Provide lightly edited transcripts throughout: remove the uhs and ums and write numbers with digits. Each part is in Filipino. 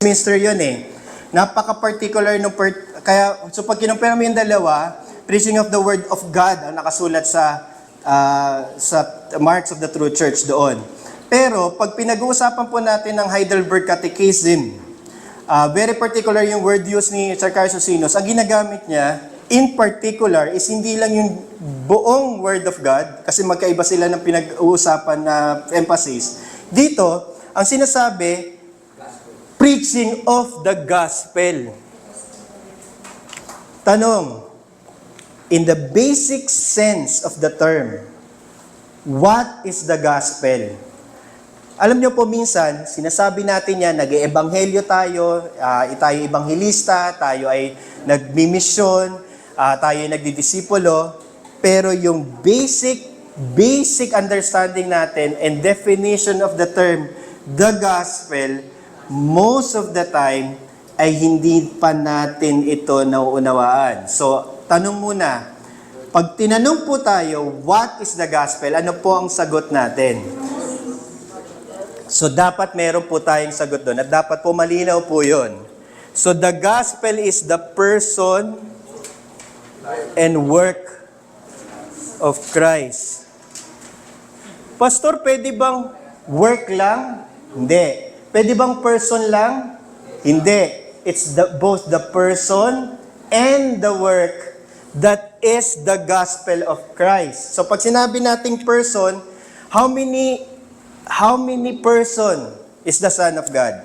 Mister yun eh. Napaka-particular nung kaya so pag kinumpara mo yung dalawa, preaching of the word of God ang nakasulat sa Marks of the True Church doon. Pero pag pinag-uusapan po natin ng Heidelberg Catechism, very particular yung word use ni Sir Carlos Osinos. Ang ginagamit niya, in particular, is hindi lang yung buong word of God, kasi magkaiba sila ng pinag-uusapan na emphasis. Dito, ang sinasabi, preaching of the gospel. Tanong, in the basic sense of the term, what is the gospel? Alam niyo po minsan, sinasabi natin yan, nag-eebanghelyo tayo, tayo ebanghelista, tayo ay nagmimisyon, tayo ay nagdidisipulo, pero yung basic understanding natin and definition of the term, the gospel, most of the time, ay hindi pa natin ito nauunawaan. So, tanong muna, pag tinanong po tayo, what is the gospel? Ano po ang sagot natin? So, dapat meron po tayong sagot doon at dapat po malinaw po yun. So, the gospel is the person and work of Christ. Pastor, pwede bang work lang? Hindi. Pwede bang person lang? Hindi. It's both the person and the work that is the gospel of Christ. So, pag sinabi nating person, how many person is the Son of God?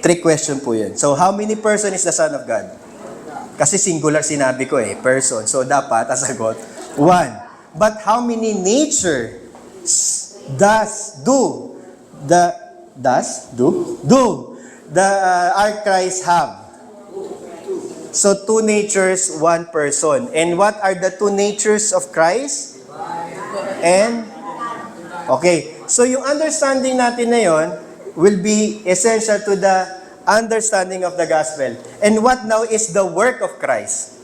3 question po yun. So, how many person is the Son of God? Kasi singular sinabi ko person. So, dapat ang sagot, 1. But how many nature do our Christ have? So, 2 natures, 1 person. And what are the 2 natures of Christ? And, okay. So, yung understanding natin na yon will be essential to the understanding of the gospel. And what now is the work of Christ?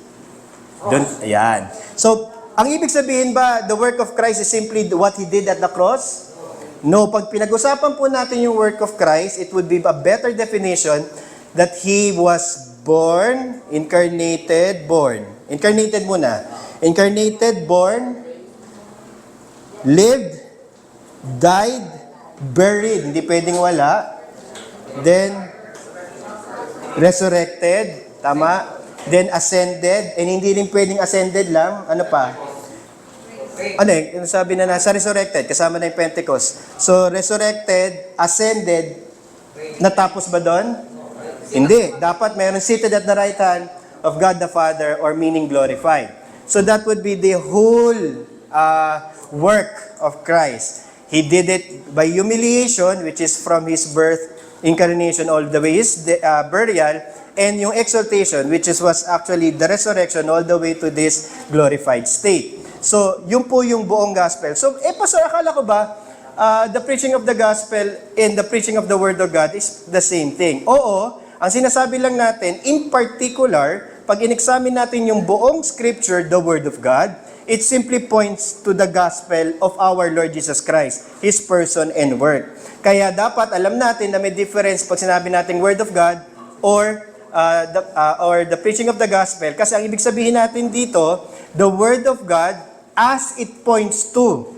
Ayan. So, ang ibig sabihin ba, the work of Christ is simply what He did at the cross? No, pag pinag-usapan po natin yung work of Christ, it would be a better definition that He was incarnated, lived, died, buried, hindi pwedeng wala, then resurrected, tama, then ascended, and hindi rin pwedeng ascended lang, ano pa? Sabi na nasa resurrected, kasama na yung Pentecost. So, resurrected, ascended, natapos ba doon? Hindi. Dapat mayroon seated at the right hand of God the Father, or meaning glorified. So, that would be the whole work of Christ. He did it by humiliation, which is from His birth, incarnation, all the way His burial, and yung exaltation, which was actually the resurrection, all the way to this glorified state. So, yun po yung buong gospel. So, Pastor, akala ko ba, the preaching of the gospel and the preaching of the word of God is the same thing? Oo, ang sinasabi lang natin, in particular, pag in-examine natin yung buong scripture, the word of God, it simply points to the gospel of our Lord Jesus Christ, His person and work. Kaya dapat alam natin na may difference pag sinabi natin word of God or the preaching of the gospel. Kasi ang ibig sabihin natin dito, the word of God as it points to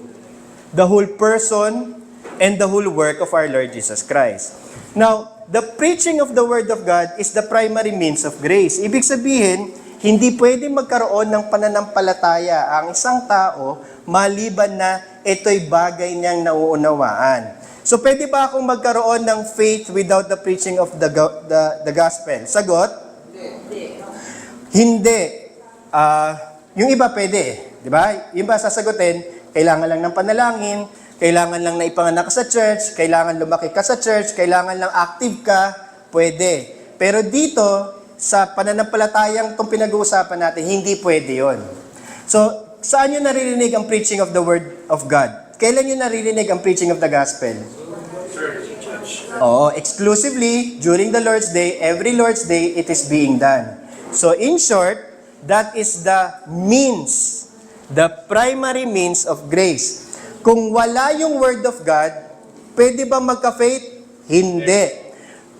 the whole person and the whole work of our Lord Jesus Christ. Now, the preaching of the word of God is the primary means of grace. Ibig sabihin, hindi pwedeng magkaroon ng pananampalataya ang isang tao maliban na ito'y bagay niyang nauunawaan. So, pwede ba akong magkaroon ng faith without the preaching of the gospel? Sagot? Hindi. Yung iba pwede, di ba? Yung iba sasagutin, kailangan lang ng panalangin, kailangan lang na ipanganak ka sa church, kailangan lumaki ka sa church, kailangan lang active ka, pwede. Pero dito, sa pananampalatayang itong pinag-uusapan natin, hindi pwede yon. So, saan nyo naririnig ang preaching of the Word of God? Kailan nyo naririnig ang preaching of the Gospel? Oo, exclusively, during the Lord's Day, every Lord's Day, it is being done. So, in short, that is the means, the primary means of grace. Kung wala yung Word of God, pwede ba magka-faith? Hindi.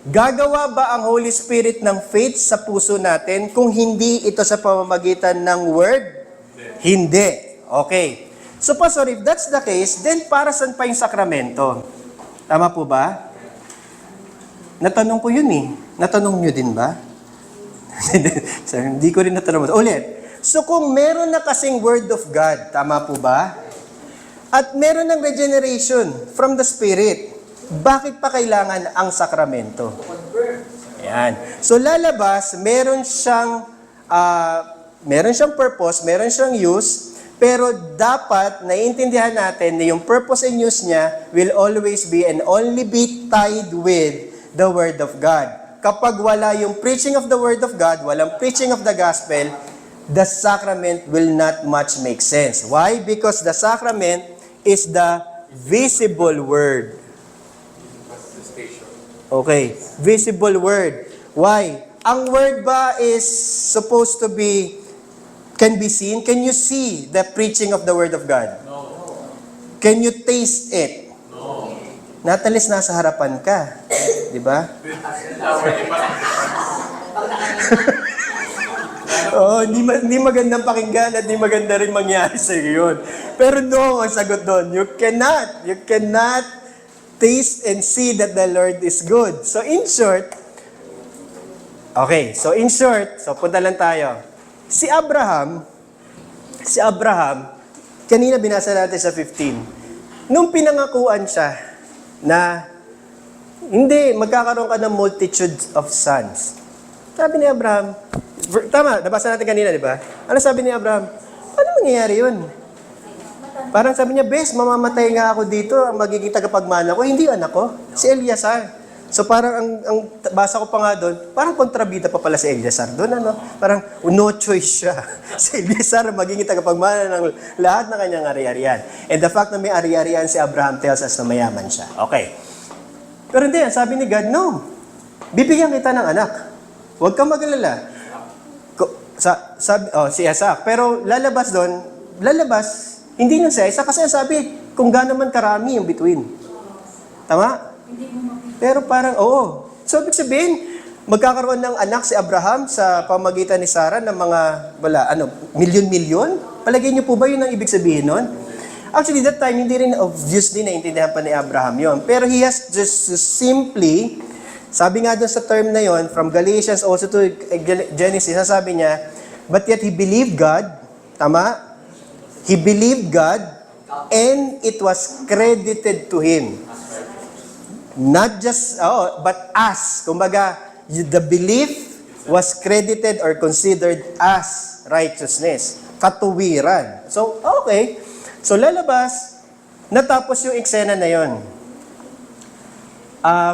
Gagawa ba ang Holy Spirit ng faith sa puso natin kung hindi ito sa pamamagitan ng Word? Hindi. Okay. So, Pastor, if that's the case, then para saan pa yung sakramento? Tama po ba? Natanong ko yun eh. Natanong nyo din ba? Hindi ko rin natanong. Ulit. So, kung meron na kasing Word of God, tama po ba? At meron ng regeneration from the Spirit, bakit pa kailangan ang sakramento? Ayan. So, lalabas, meron siyang purpose, meron siyang use, pero dapat naiintindihan natin na yung purpose and use niya will always be and only be tied with the Word of God. Kapag wala yung preaching of the Word of God, walang preaching of the Gospel, the sacrament will not much make sense. Why? Because the sacrament is the visible Word. Okay, visible Word. Why? Ang Word ba is supposed to be can be seen? Can you see the preaching of the Word of God? No. Can you taste it? No. Natalis nasa harapan ka. Di ba? Oo, hindi magandang pakinggan at hindi maganda rin mangyari sa iyo yun. Pero no, ang sagot doon, you cannot taste and see that the Lord is good. So in short, punta lang tayo. Si Abraham, kanina binasa natin sa 15, nung pinangakuan siya na hindi, magkakaroon ka ng multitude of sons. Sabi ni Abraham, tama, nabasa natin kanina, di ba? Ano sabi ni Abraham? Paano mangyayari yun? Parang sabi niya, bes, mamamatay nga ako dito, ang magiging tagapagmana ko, hindi anak ko, si Eleazar. So parang ang basa ko pa nga doon, parang kontrabida pa pala si Eleazar doon, ano? Parang no choice siya. Si Eleazar magiging tagapagmana ng lahat ng kanyang ari-arian. And the fact na may ari-arian si Abraham tells us na mayaman siya. Okay. Pero hindi, sabi ni God, no. Bibigyan kita ng anak. Huwag kang mag-alala. Si Isaac. Pero lalabas, hindi na si Isaac kasi sabi, kung gaano man karami yung between. Tama? Pero parang, oo. So, ibig sabihin, magkakaroon ng anak si Abraham sa pamagitan ni Sarah ng mga, milyon-milyon? Palagay niyo po ba yun ang ibig sabihin nun? Actually, that time, hindi rin obviously naintindihan pa ni Abraham yon. Pero he has just simply, sabi nga doon sa term na yon, from Galatians also to Genesis, sabi niya, but yet he believed God, tama? He believed God, and it was credited to him. Not just, but as. Kumbaga, the belief was credited or considered as righteousness. Katuwiran. So, okay. So, lalabas, natapos yung eksena na yon.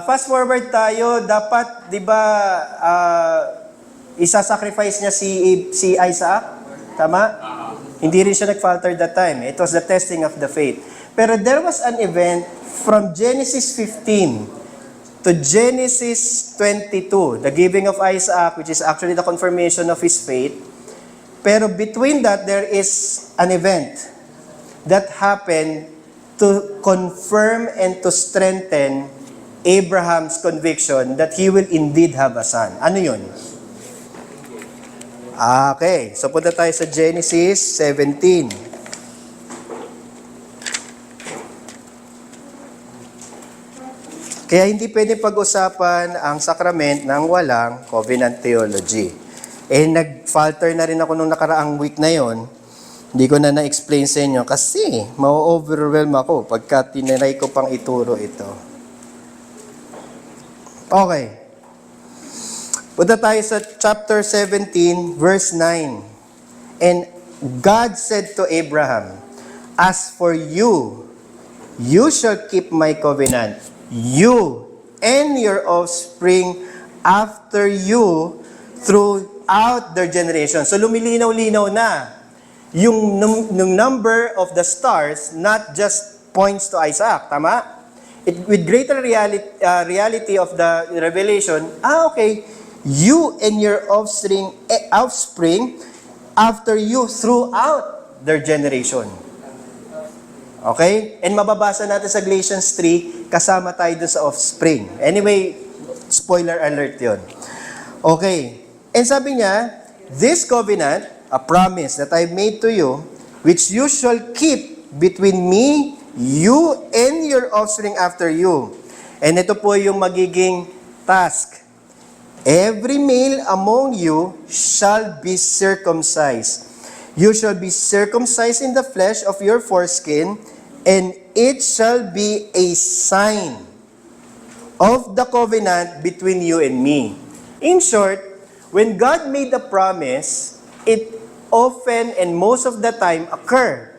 Fast forward tayo, dapat, di ba, isa-sacrifice niya si Isaac? Tama? Hindi rin siya nag-falter that time. It was the testing of the faith. Pero there was an event from Genesis 15 to Genesis 22, the giving of Isaac, which is actually the confirmation of his faith. Pero between that, there is an event that happened to confirm and to strengthen Abraham's conviction that he will indeed have a son. Ano yun? Okay, so punta tayo sa Genesis 17. Kaya hindi pwede pag-usapan ang sacrament ng walang covenant theology. Nag-falter na rin ako nung nakaraang week na yon. Hindi ko na na-explain sa inyo kasi ma-overwhelm ako pagka tinry ko pang ituro ito. Okay. Punta tayo sa chapter 17, verse 9. And God said to Abraham, as for you, you shall keep my covenant. You and your offspring after you throughout their generation. So lumilinaw-linaw na yung number of the stars not just points to Isaac, tama? With greater reality of the revelation, okay, you and your offspring after you throughout their generation. Okay? And mababasa natin sa Galatians 3, kasama tayo dun sa offspring. Anyway, spoiler alert yon. Okay. And sabi niya, this covenant, a promise that I made to you, which you shall keep between me, you, and your offspring after you. And ito po yung magiging task. Every male among you shall be circumcised. You shall be circumcised in the flesh of your foreskin, and it shall be a sign of the covenant between you and me. In short, when God made the promise, it often and most of the time occur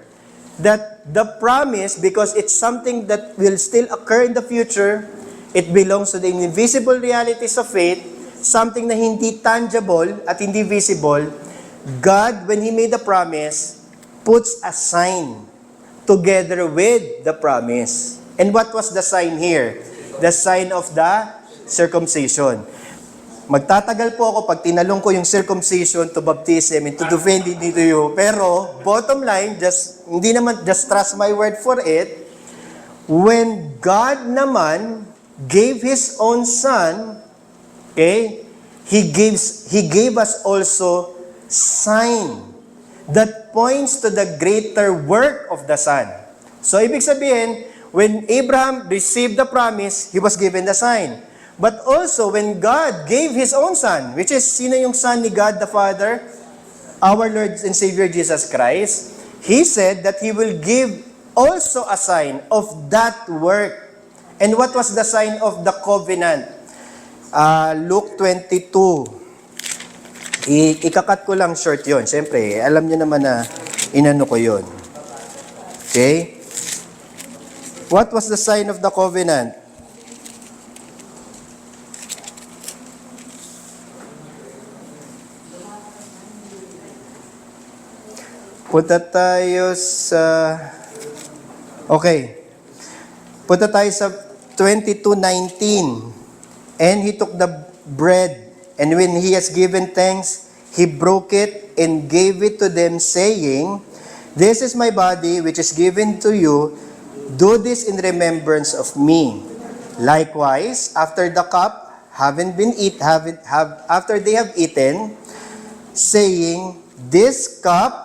that the promise, because it's something that will still occur in the future, it belongs to the invisible realities of faith, something na hindi tangible at hindi visible. God, when He made the promise, puts a sign together with the promise. And what was the sign here? The sign of the circumcision. Magtatagal po ako pag tinalong ko yung circumcision to baptism and to defend it to you. Pero, bottom line, hindi naman just trust my word for it. When God naman gave His own Son, okay, He gave us also sign that points to the greater work of the Son. So, ibig sabihin, when Abraham received the promise, he was given the sign. But also, when God gave His own Son, which is, sino yung Son ni God the Father? Our Lord and Savior Jesus Christ. He said that He will give also a sign of that work. And what was the sign of the covenant? Luke 22. Ikakat ko lang short yon. Siyempre, alam niyo naman na inano ko yon. Okay? What was the sign of the covenant? Punta tayo sa... Okay. Punta tayo sa 22:19. And He took the bread, and when He has given thanks, He broke it and gave it to them, saying, "This is my body, which is given to you. Do this in remembrance of me." Likewise, after the cup, after they have eaten, saying, "This cup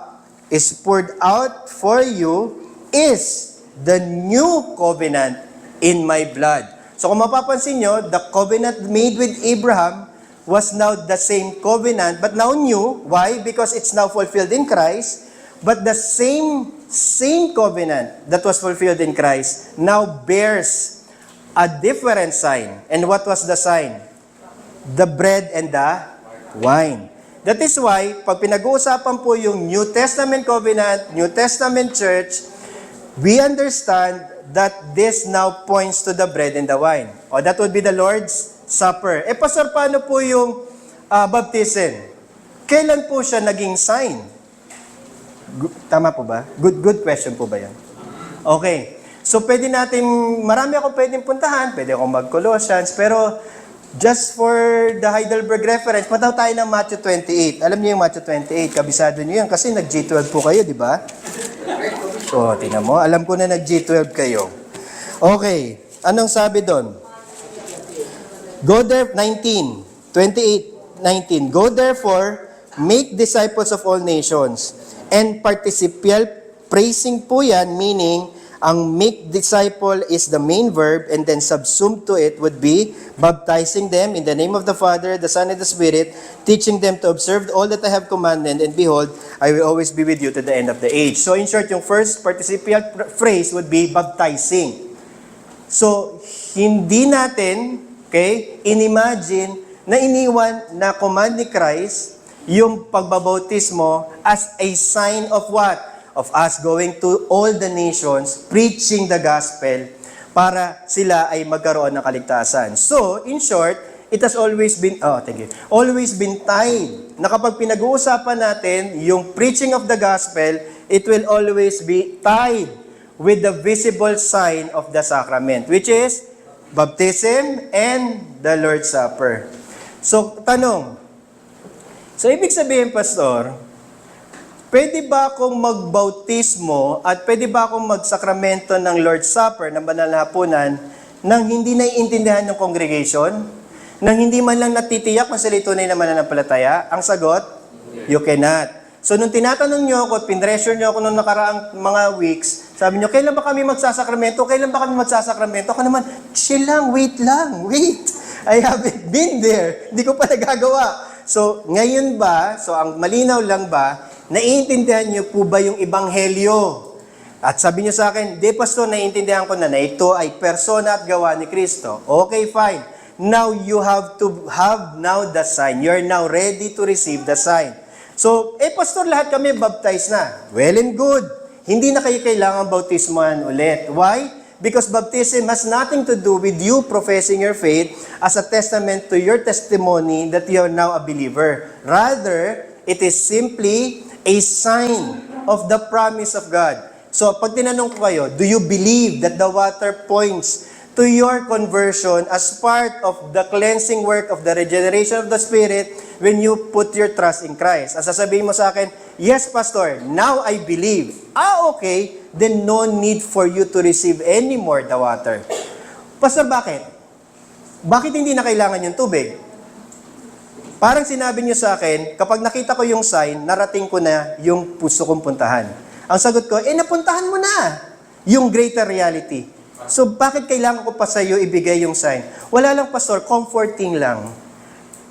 is poured out for you, is the new covenant in my blood." So kung mapapansin nyo, the covenant made with Abraham was now the same covenant, but now new. Why? Because it's now fulfilled in Christ. But the same covenant that was fulfilled in Christ now bears a different sign. And what was the sign? The bread and the wine. That is why, pag pinag-uusapan po yung New Testament covenant, New Testament church, we understand that this now points to the bread and the wine. O that would be the Lord's Supper. Pastor, paano po yung baptism? Kailan po siya naging sign? Tama po ba? Good question po ba yan? Okay. So pwede natin, marami ako pwedeng puntahan, pwede akong mag-Colossians, pero just for the Heidelberg reference, punta tayo ng Matthew 28. Alam niyo yung Matthew 28, kabisado niyo yan kasi nag-G12 po kayo, di ba? So, tingnan mo, alam ko na nag-G12 kayo. Okay, anong sabi doon? Go there, 28:19. Go therefore, make disciples of all nations, and participial praising po yan, meaning, ang make disciple is the main verb, and then subsumed to it would be baptizing them in the name of the Father, the Son, and the Spirit, teaching them to observe all that I have commanded, and behold, I will always be with you to the end of the age. So in short, yung first participial phrase would be baptizing. So, hindi natin, okay, inimagine na iniwan na command ni Christ yung pagbabautismo as a sign of what? Of us going to all the nations, preaching the gospel, para sila ay magkaroon ng kaligtasan. So, in short, it has always been, always been tied, na kapag pinag-uusapan natin yung preaching of the gospel, it will always be tied with the visible sign of the sacrament, which is baptism and the Lord's Supper. So, tanong, so ibig sabihin, Pastor, pwede ba akong magbautismo at pwede ba akong magsakramento ng Lord's Supper, ng banal na hapunan, nang hindi naiintindihan ng congregation? Nang hindi man lang natitiyak kung sila tunay na mananampalataya? Ang sagot, you cannot. So, nung tinatanong nyo ako at pinressure nyo ako nung nakaraang mga weeks, sabi nyo, kailan ba kami magsasakramento? Kailan ba kami magsasakramento? Ako naman, chill lang, wait. I haven't been there. Hindi ko pa nagagawa. So, ngayon ba, so ang malinaw lang ba, naiintindihan nyo po ba yung ebanghelyo? At sabi nyo sa akin, di pastor, naiintindihan ko na ito ay persona at gawa ni Kristo. Okay, fine. Now, you have to have now the sign. You're now ready to receive the sign. So, pastor, lahat kami baptized na. Well and good. Hindi na kayo kailangan bautismuhan ulit. Why? Because baptism has nothing to do with you professing your faith as a testament to your testimony that you are now a believer. Rather, it is simply a sign of the promise of God. So, pag tinanong ko kayo, do you believe that the water points to your conversion as part of the cleansing work of the regeneration of the Spirit when you put your trust in Christ? As sasabihin mo sa akin, yes, Pastor, now I believe. Okay, then no need for you to receive any more the water. Pastor, bakit? Bakit hindi na kailangan yung tubig? Parang sinabi niyo sa akin, kapag nakita ko yung sign, narating ko na yung puso kong puntahan. Ang sagot ko, napuntahan mo na yung greater reality. So, bakit kailangan ko pa sa iyo ibigay yung sign? Wala lang, Pastor, comforting lang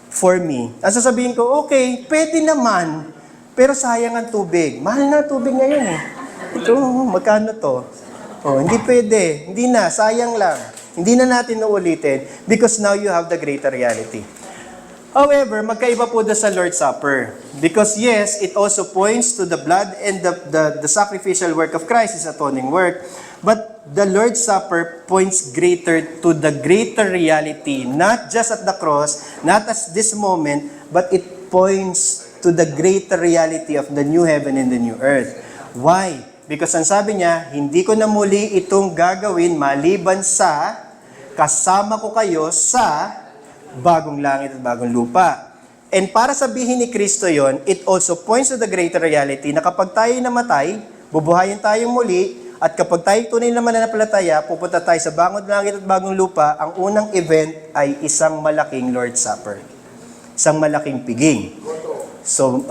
for me. Ang sasabihin ko, okay, pwede naman, pero sayang ang tubig. Mahal na tubig ngayon eh. Ito, magkano to? Hindi pwede. Hindi na, sayang lang. Hindi na natin uulitin because now you have the greater reality. However, magkaiba po doon sa Lord's Supper. Because yes, it also points to the blood and the sacrificial work of Christ, His atoning work. But the Lord's Supper points greater to the greater reality, not just at the cross, not at this moment, but it points to the greater reality of the new heaven and the new earth. Why? Because ang sabi niya, hindi ko na muli itong gagawin maliban sa kasama ko kayo sa bagong langit at bagong lupa. And para sabihin ni Kristo yon, it also points to the greater reality na kapag tayo namatay, bubuhayin tayong muli, at kapag tayo tunay na mananampalataya, pupunta tayo sa bagong langit at bagong lupa, ang unang event ay isang malaking Lord's Supper. Isang malaking piging. So,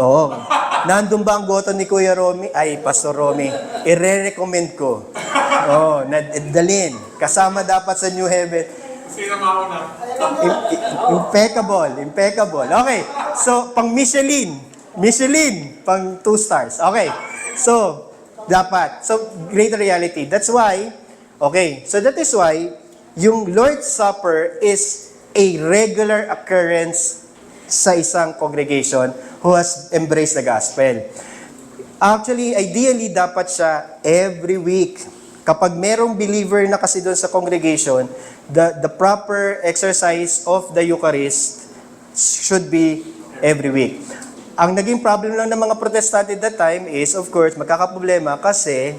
nandun ba ang goto ni Kuya Romy? Ay, Pastor Romy, i-recommend ko. Dalhin. Kasama dapat sa New Heaven. Sino mauna? Impeccable. Okay. So, pang Michelin, pang 2 stars. Okay. So, dapat. So, greater reality. That's why, that is why, yung Lord's Supper is a regular occurrence sa isang congregation who has embraced the gospel. Actually, ideally, dapat siya every week. Kapag merong believer na kasi doon sa congregation, the proper exercise of the Eucharist should be every week. Ang naging problem lang ng mga Protestante at that time is, of course, magkakaproblema kasi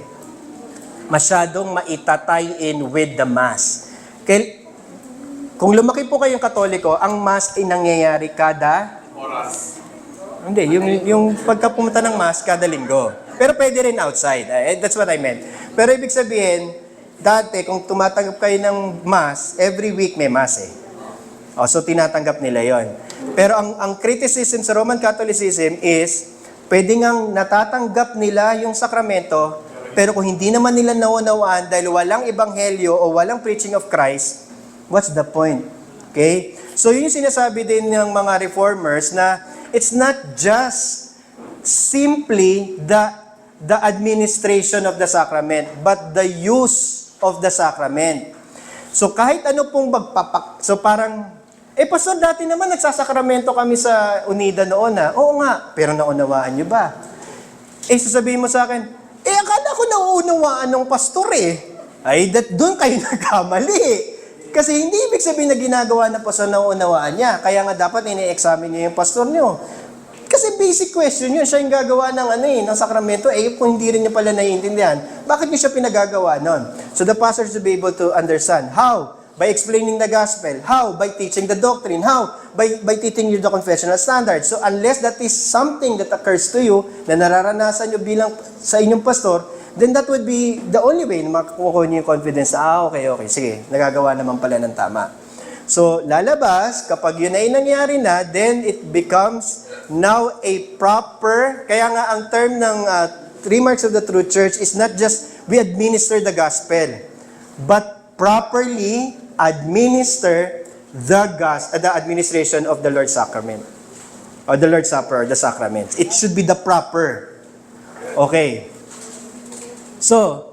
masyadong maitatay in with the Mass. Kung lumaki po kayong Katoliko, ang Mass ay nangyayari kada Oras. Hindi, yung pagka pumunta ng Mass, kada linggo. Pero pwede rin outside. That's what I meant. Pero ibig sabihin, dati, kung tumatanggap kayo ng Mass, every week may Mass eh. So tinatanggap nila yon. Pero ang criticism sa Roman Catholicism is, pwede ngang natatanggap nila yung sakramento, pero kung hindi naman nila naunawaan dahil walang ebanghelyo o walang preaching of Christ, what's the point? Okay? So yun yung sinasabi din ng mga reformers na it's not just simply the administration of the sacrament, but the use of the sacrament. So kahit ano pong so parang, Pastor, dati naman nagsasakramento kami sa Unida noon ha. Oo nga, pero naunawaan nyo ba? Sasabihin mo sa akin, akala ko nauunawaan ng pastor eh. Doon kayo nagkamali. Kasi hindi ibig sabihin na ginagawa na po sa nauunawaan niya. Kaya nga dapat ini-examine niyo yung pastor niyo. Kasi basic question yun, siya yung gagawa ng ng sakramento, kung hindi rin niya pala naiintindihan, bakit niyo siya pinagagawa nun? So the pastor should be able to understand how By explaining the gospel. How? By teaching the doctrine. How? By teaching you the confessional standards. So unless that is something that occurs to you, na nararanasan nyo bilang sa inyong pastor, then that would be the only way na makukuha nyo yung confidence na, okay, sige, nagagawa naman pala ng tama. So, lalabas, kapag yun ay nangyari na, then it becomes now a proper, kaya nga ang term ng three marks of the true church is not just we administer the gospel, but properly administer the administration of the Lord's Sacrament, or the Lord's Supper, or the sacraments. It should be the proper. Okay. So,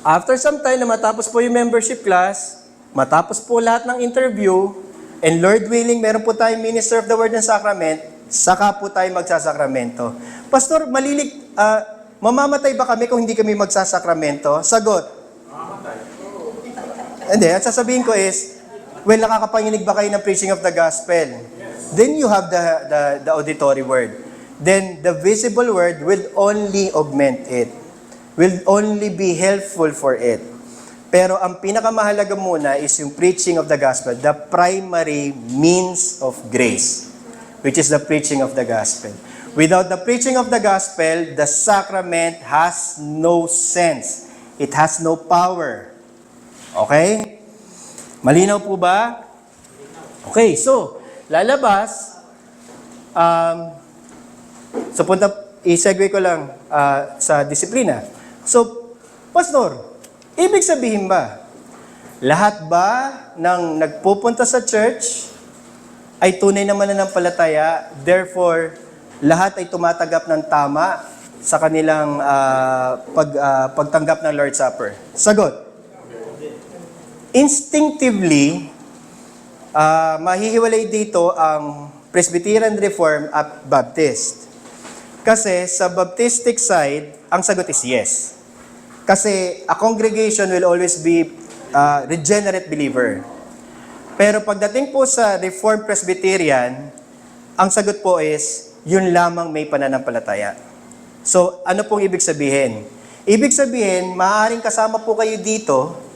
after some time na matapos po yung membership class, matapos po lahat ng interview, and Lord willing, meron po tayong minister of the word and sacrament, saka po tayo magsasakramento. Pastor, mamamatay ba kami kung hindi kami magsasakramento? Sagot. Mamamatay. Hindi, ang sasabihin ko is, well, nakakapanginig ba kayo ng preaching of the gospel? Yes. Then you have the auditory word. Then the visible word will only augment it. Will only be helpful for it. Pero ang pinakamahalaga muna is yung preaching of the gospel, the primary means of grace, which is the preaching of the gospel. Without the preaching of the gospel, the sacrament has no sense. It has no power. Okay? Malinaw po ba? Okay, so, lalabas, i-segue ko lang sa disiplina. So, Pastor, ibig sabihin ba, lahat ba ng nagpupunta sa church ay tunay na mananampalataya, therefore, lahat ay tumatanggap ng tama sa kanilang pagtanggap ng Lord's Supper? Sagot. Instinctively, mahihiwalay dito ang Presbyterian Reformed at Baptist. Kasi sa Baptistic side, ang sagot is yes. Kasi a congregation will always be regenerate believer. Pero pagdating po sa Reformed Presbyterian, ang sagot po is, yun lamang may pananampalataya. So, ano pong ibig sabihin? Ibig sabihin, maaaring kasama po kayo dito,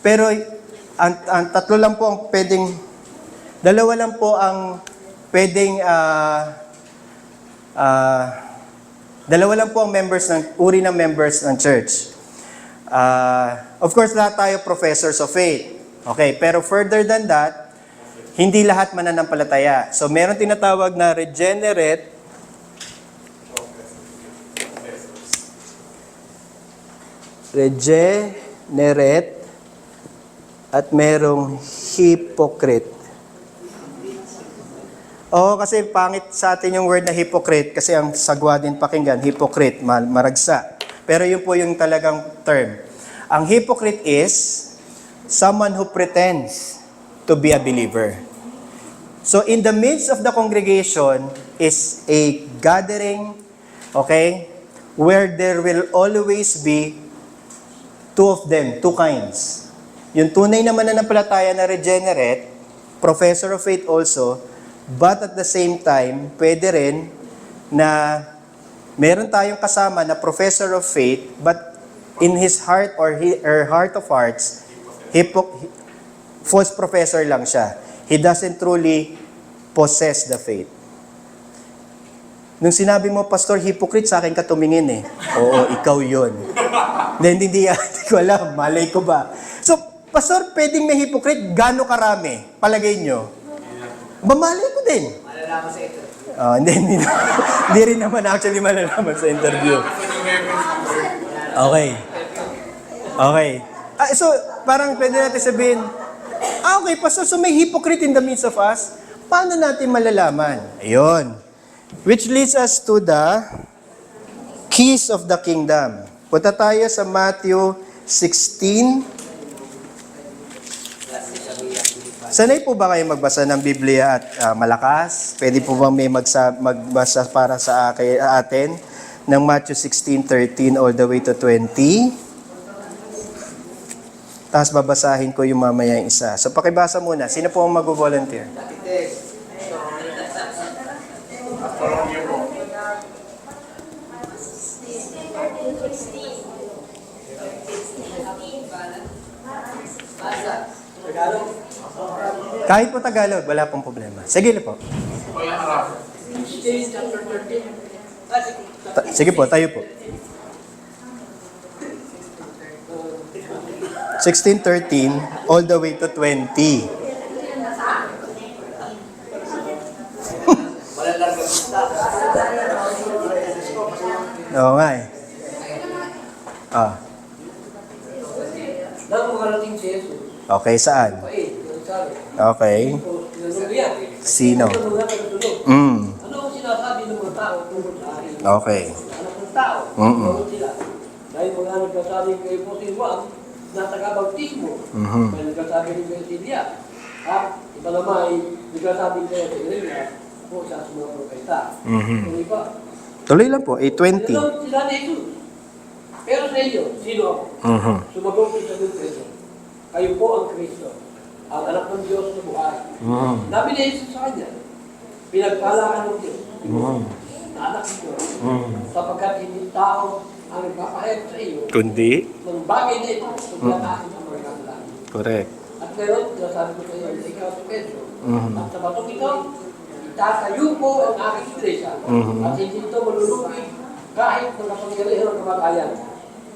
pero ang tatlo lang po ang pwedeng, dalawa lang po ang pwedeng, dalawa lang po ang members uri ng members ng church. Of course, lahat tayo professors of faith. Okay, pero further than that, hindi lahat mananampalataya. So, meron tinatawag na regenerate at merong hypocrite. Kasi pangit sa atin yung word na hypocrite kasi ang sagwa din pakinggan, hypocrite, maragsa. Pero yun po yung talagang term. Ang hypocrite is someone who pretends to be a believer. So in the midst of the congregation is a gathering, okay, where there will always be two of them, two kinds. Yung tunay na mananampalataya na regenerate, professor of faith also, but at the same time, pwede rin na meron tayong kasama na professor of faith, but in his heart or her heart of hearts, false professor lang siya. He doesn't truly possess the faith. Nung sinabi mo, Pastor, hypocrite, sa akin ka tumingin eh. Oo, ikaw yun. Hindi ko alam, malay ko ba. So, Pastor, pwedeng may hypocrite, gaano karami? Palagay nyo? Malay ko din. Malalaman sa ito. Hindi rin naman actually malalaman sa interview. Okay. So, parang pwede natin sabihin, okay, Pastor, so may hypocrite in the midst of us. Paano natin malalaman? Ayun. Which leads us to the keys of the kingdom. Punta tayo sa Matthew 16. Sanay po ba kayo magbasa ng Biblia at malakas? Pwede po bang may magbasa para sa atin ng Matthew 16:13 all the way to 20? Tapos babasahin ko yung mamaya yung isa. So pakibasa muna. Sino po ang mag-volunteer? Kahit po Tagalog, wala pong problema. Sige po. Sige po, tayo po. 16:13 all the way to 20. Oo nga eh. Ah. Okay, saan? Okay. Sino? Ano ang sinasabi ng mga tao tungkol sa akin? Okay. Anak ng tao, tungkol sila. Dahil mga nagsasabi kay Putin Juan na taga-bautismo, may nagsasabi rin kay Silya. At iba naman ay nagsasabi kay Silya, ako sa mga propeta. Tuloy pa. Tuloy lang po, 8:20. Ganun sila na ito. Pero sa inyo, sino ako? Sumagot ko sa Pedro. Kayo po ang Kristo, ang anak ng Diyos na buhay. Nabi na Jesus sa kanya, pinagpalakan ng Diyos, na anak ng Diyos, sapagkat hindi tao ang nagpapahayag sa iyo, Kundi? ng bagay na ito, pagkakasin ang mga kasalan. Correct. At ngayon, sinasabi ko sa iyo, na ikaw si Pedro, at sa batong ito, itatayo po ang aking iglesia, at hindi ito malulubig kahit ng kapangyarihan ng kamatayan.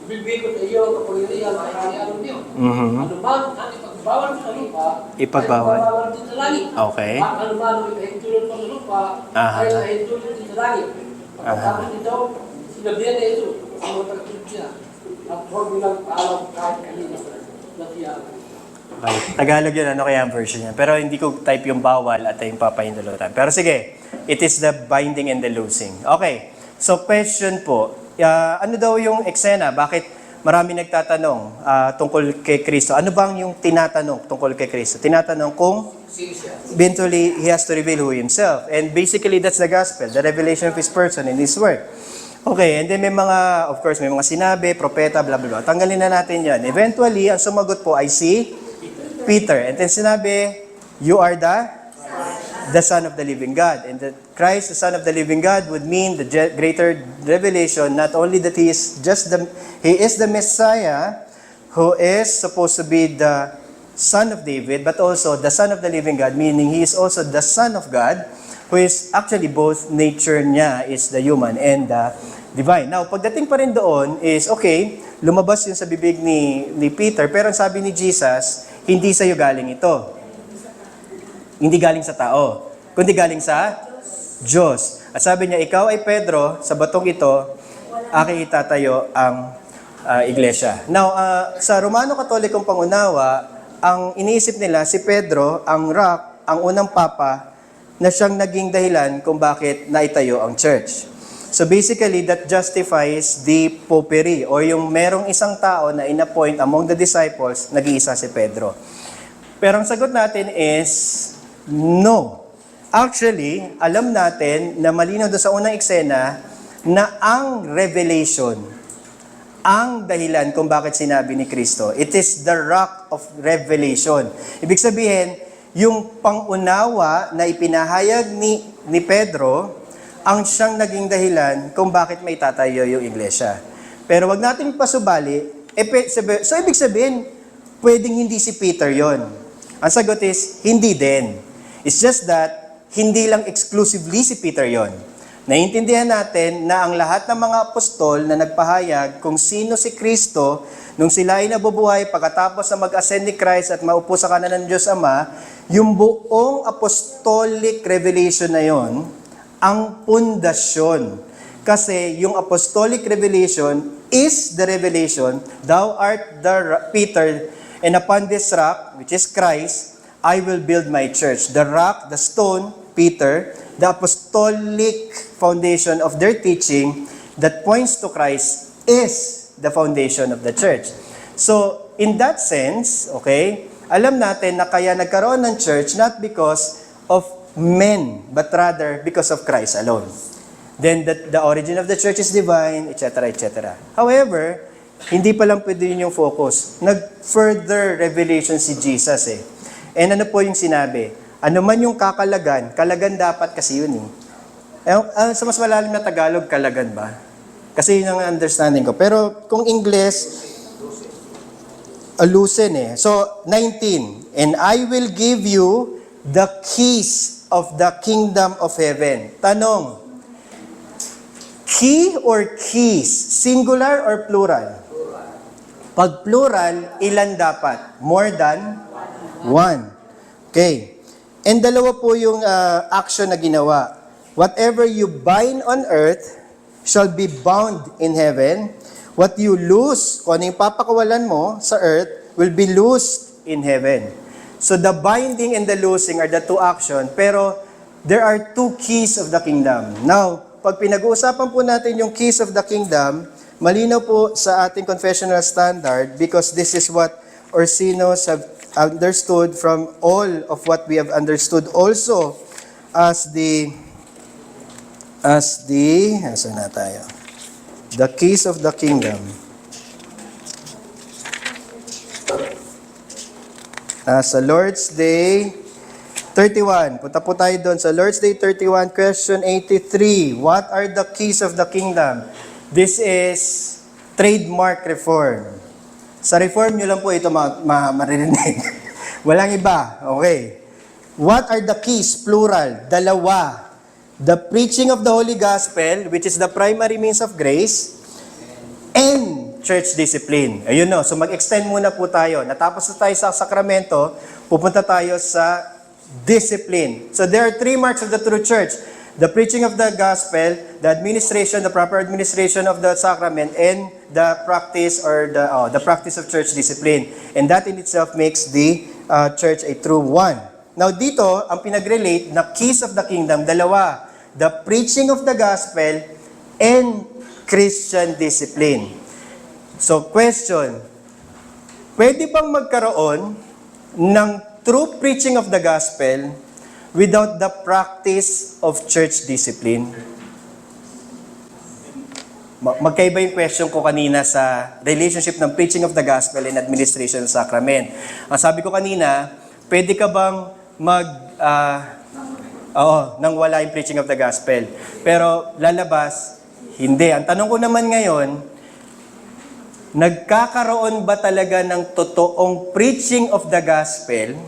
Ibibigay ko sa iyo ang kapangyarihan ng kaharian ng Diyos. Ano man ang ipagbawal sa lupa, Ipagbawal? ay ipagbawal din sa langit. Okay. At ano man ang ipahintulot pa sa lupa, ay ipahintulot din sa langit. Pagkatapos nito, sinabihan na ito ang mga pagkasunod niya. At huwag nilang paalam kahit kanina na siya. Okay. Tagalog yun, ano kaya ang version niya. Pero hindi ko type yung bawal at yung papahintulutan. Pero sige, it is the binding and the loosing. Okay, so question po, ano daw yung eksena? Bakit marami nagtatanong tungkol kay Kristo? Ano bang yung tinatanong tungkol kay Kristo? Tinatanong kung eventually He has to reveal who Himself. And basically, that's the gospel, the revelation of His person and His work. Okay, and then may mga, of course, may mga sinabi, propeta, blah, blah, blah. Tanggalin na natin yan. Eventually, ang sumagot po ay si Peter. And then sinabi, you are the Son of the living God. And that Christ, the Son of the living God, would mean the greater revelation, not only that He is the Messiah, who is supposed to be the Son of David, but also the Son of the living God, meaning He is also the Son of God, who is actually both nature niya is the human and the divine. Now, pagdating pa rin doon is, okay, lumabas yun sa bibig ni Peter, pero ang sabi ni Jesus, hindi sa'yo galing ito. Hindi galing sa tao, kundi galing sa Diyos. At sabi niya, ikaw ay Pedro, sa batong ito, aking itatayo ang iglesia. Now, sa Romano Katolikong pangunawa, ang iniisip nila, si Pedro, ang rock, ang unang papa, na siyang naging dahilan kung bakit naitayo ang church. So basically, that justifies the popery, or yung merong isang tao na in-appoint among the disciples, nag-iisa si Pedro. Pero ang sagot natin is, no. Actually, alam natin na malinaw doon sa unang eksena na ang revelation, ang dahilan kung bakit sinabi ni Kristo, it is the rock of revelation. Ibig sabihin, yung pangunawa na ipinahayag ni Pedro, ang siyang naging dahilan kung bakit may tatayo yung iglesia. Pero wag natin pasubali, so ibig sabihin, pwedeng hindi si Peter yon. Ang sagot is, hindi din. It's just that, hindi lang exclusively si Peter yon. Naiintindihan natin na ang lahat ng mga apostol na nagpahayag kung sino si Kristo, nung sila ay nabubuhay pagkatapos na mag-ascend ni Christ at maupo sa kanan ng Diyos Ama, yung buong apostolic revelation na yon, ang pundasyon. Kasi yung apostolic revelation is the revelation, thou art the Peter, and upon this rock, which is Christ, I will build my church. The rock, the stone, Peter, the apostolic foundation of their teaching that points to Christ is the foundation of the church. So, in that sense, okay, alam natin na kaya nagkaroon ng church not because of men, but rather because of Christ alone. Then the origin of the church is divine, etc., etc. However, hindi pa lang pwede yun yung focus. Nag-further revelation si Jesus eh. And ano po yung sinabi? Ano man yung kalagan dapat kasi yun eh. Sa mas malalim na Tagalog, kalagan ba? Kasi yun ang understanding ko. Pero kung English, loosen eh. So, 19. And I will give you the keys of the kingdom of heaven. Tanong, key or keys? Singular or plural? Pag plural, ilan dapat? More than one. Okay. And dalawa po yung action na ginawa. Whatever you bind on earth shall be bound in heaven. What you loose, kung ano yung papakawalan mo sa earth, will be loosed in heaven. So the binding and the loosing are the two action, pero there are two keys of the kingdom. Now, pag pinag-uusapan po natin yung keys of the kingdom, malinaw po sa ating confessional standard because this is what Orsinos have understood from all of what we have understood also as asan na tayo? The keys of the kingdom. Sa Lord's Day 31. Punta po tayo doon sa Lord's Day 31, question 83. What are the keys of the kingdom? This is trademark reform. Sa reform nyo lang po ito maririnig. Walang iba. Okay. What are the keys? Plural. Dalawa. The preaching of the Holy Gospel, which is the primary means of grace, and church discipline. Ayun no. So mag-extend muna po tayo. Natapos na tayo sa sakramento, pupunta tayo sa discipline. So there are three marks of the true church. The preaching of the gospel, the administration, the proper administration of the sacrament, and the practice or the practice of church discipline. And that in itself makes the church a true one. Now dito, ang pinag-relate na keys of the kingdom, dalawa. The preaching of the gospel and Christian discipline. So question, pwede bang magkaroon ng true preaching of the gospel without the practice of church discipline? Magkaiba yung question ko kanina sa relationship ng preaching of the gospel and administration of sacrament. Ang sabi ko kanina, pwede ka bang nang wala yung preaching of the gospel. Pero lalabas, hindi. Ang tanong ko naman ngayon, nagkakaroon ba talaga ng totoong preaching of the gospel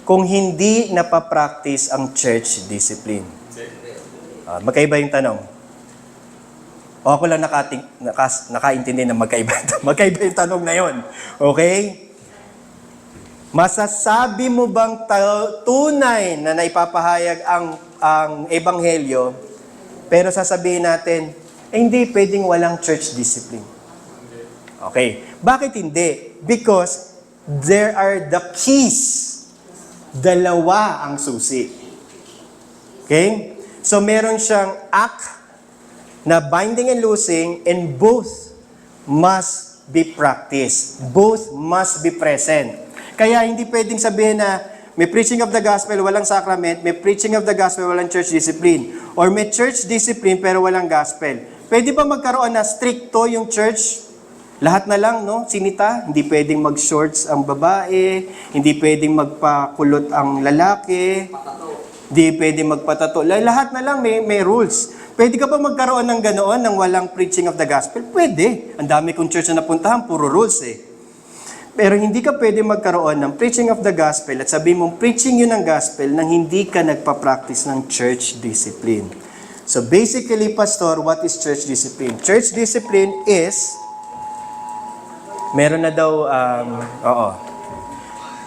kung hindi napapractice ang church discipline? Magkaiba yung tanong. O ako lang nakaintindi na magkaiba. Magkaiba yung tanong na yun. Okay? Masasabi mo bang tunay na naipapahayag ang ebanghelyo, pero sasabihin natin, hindi pwedeng walang church discipline. Okay. Bakit hindi? Because there are the keys. Dalawa ang susi. Okay? So meron siyang act na binding and loosing, and both must be practiced. Both must be present. Kaya hindi pwedeng sabihin na may preaching of the gospel, walang sacrament, may preaching of the gospel, walang church discipline. Or may church discipline, pero walang gospel. Pwede ba magkaroon na stricto yung church? Lahat na lang, no? Sinita, hindi pwedeng mag-shorts ang babae, hindi pwedeng magpakulot ang lalaki, hindi pwedeng magpatato. Lahat na lang may rules. Pwede ka ba magkaroon ng ganoon nang walang preaching of the gospel? Pwede. Ang dami kong church na napuntahan, puro rules eh. Pero hindi ka pwede magkaroon ng preaching of the gospel at sabihin mong preaching yun ng gospel nang hindi ka nagpa-practice ng church discipline. So basically, Pastor, what is church discipline? Church discipline is, meron na daw,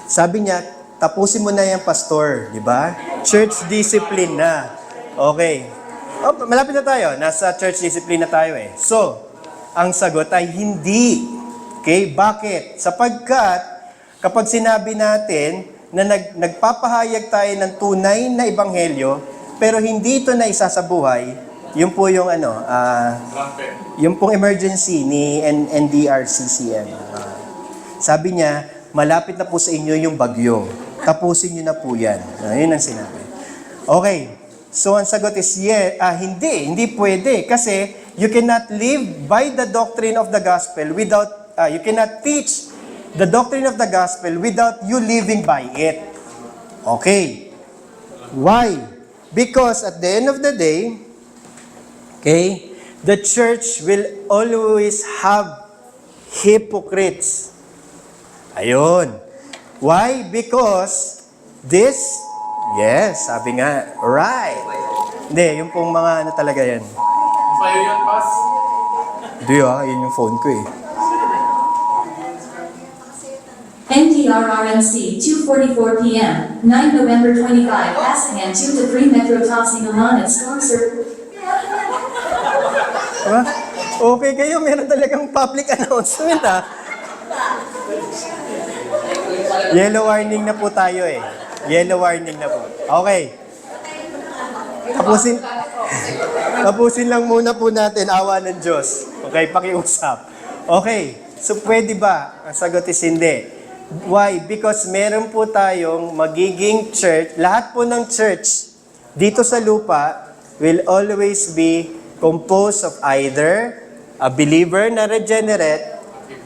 sabi niya, tapusin mo na yan, Pastor, di ba? Church discipline na. Okay. Malapit na tayo. Nasa church discipline na tayo eh. So, ang sagot ay hindi. Okay, bakit? Sapagkat kapag sinabi natin na nagpapahayag tayo ng tunay na ebanghelyo, pero hindi ito na isa sa buhay, yun po yung yung pong emergency ni NDRCCM. Sabi niya, malapit na po sa inyo yung bagyo. Tapusin niyo na po yan. Yun ang sinabi. Okay, so ang sagot is hindi pwede. Kasi you cannot live by the doctrine of the gospel without you cannot teach the doctrine of the gospel without you living by it. Okay. Why? Because at the end of the day, okay, the church will always have hypocrites. Ayun. Why? Because this, yes, sabi nga, right. Hindi, yung pong mga ano talaga yan. Sa'yo yan, Pas. Hindi yun yung phone ko eh. NDRRMC 2:44 p.m. 9 November 25 Asahan 2 to 3 Metro Tasigalan at Sponsor. Diba? Okay kayo, meron talagang public announcement Yellow warning na po tayo eh. Yellow warning na po. Okay. Tapusin lang muna po natin, awa ng Diyos. Okay, pakiusap. Okay, so pwede ba? Ang sagot is hindi. Why? Because meron po tayong magiging church. Lahat po ng church dito sa lupa will always be composed of either a believer na regenerate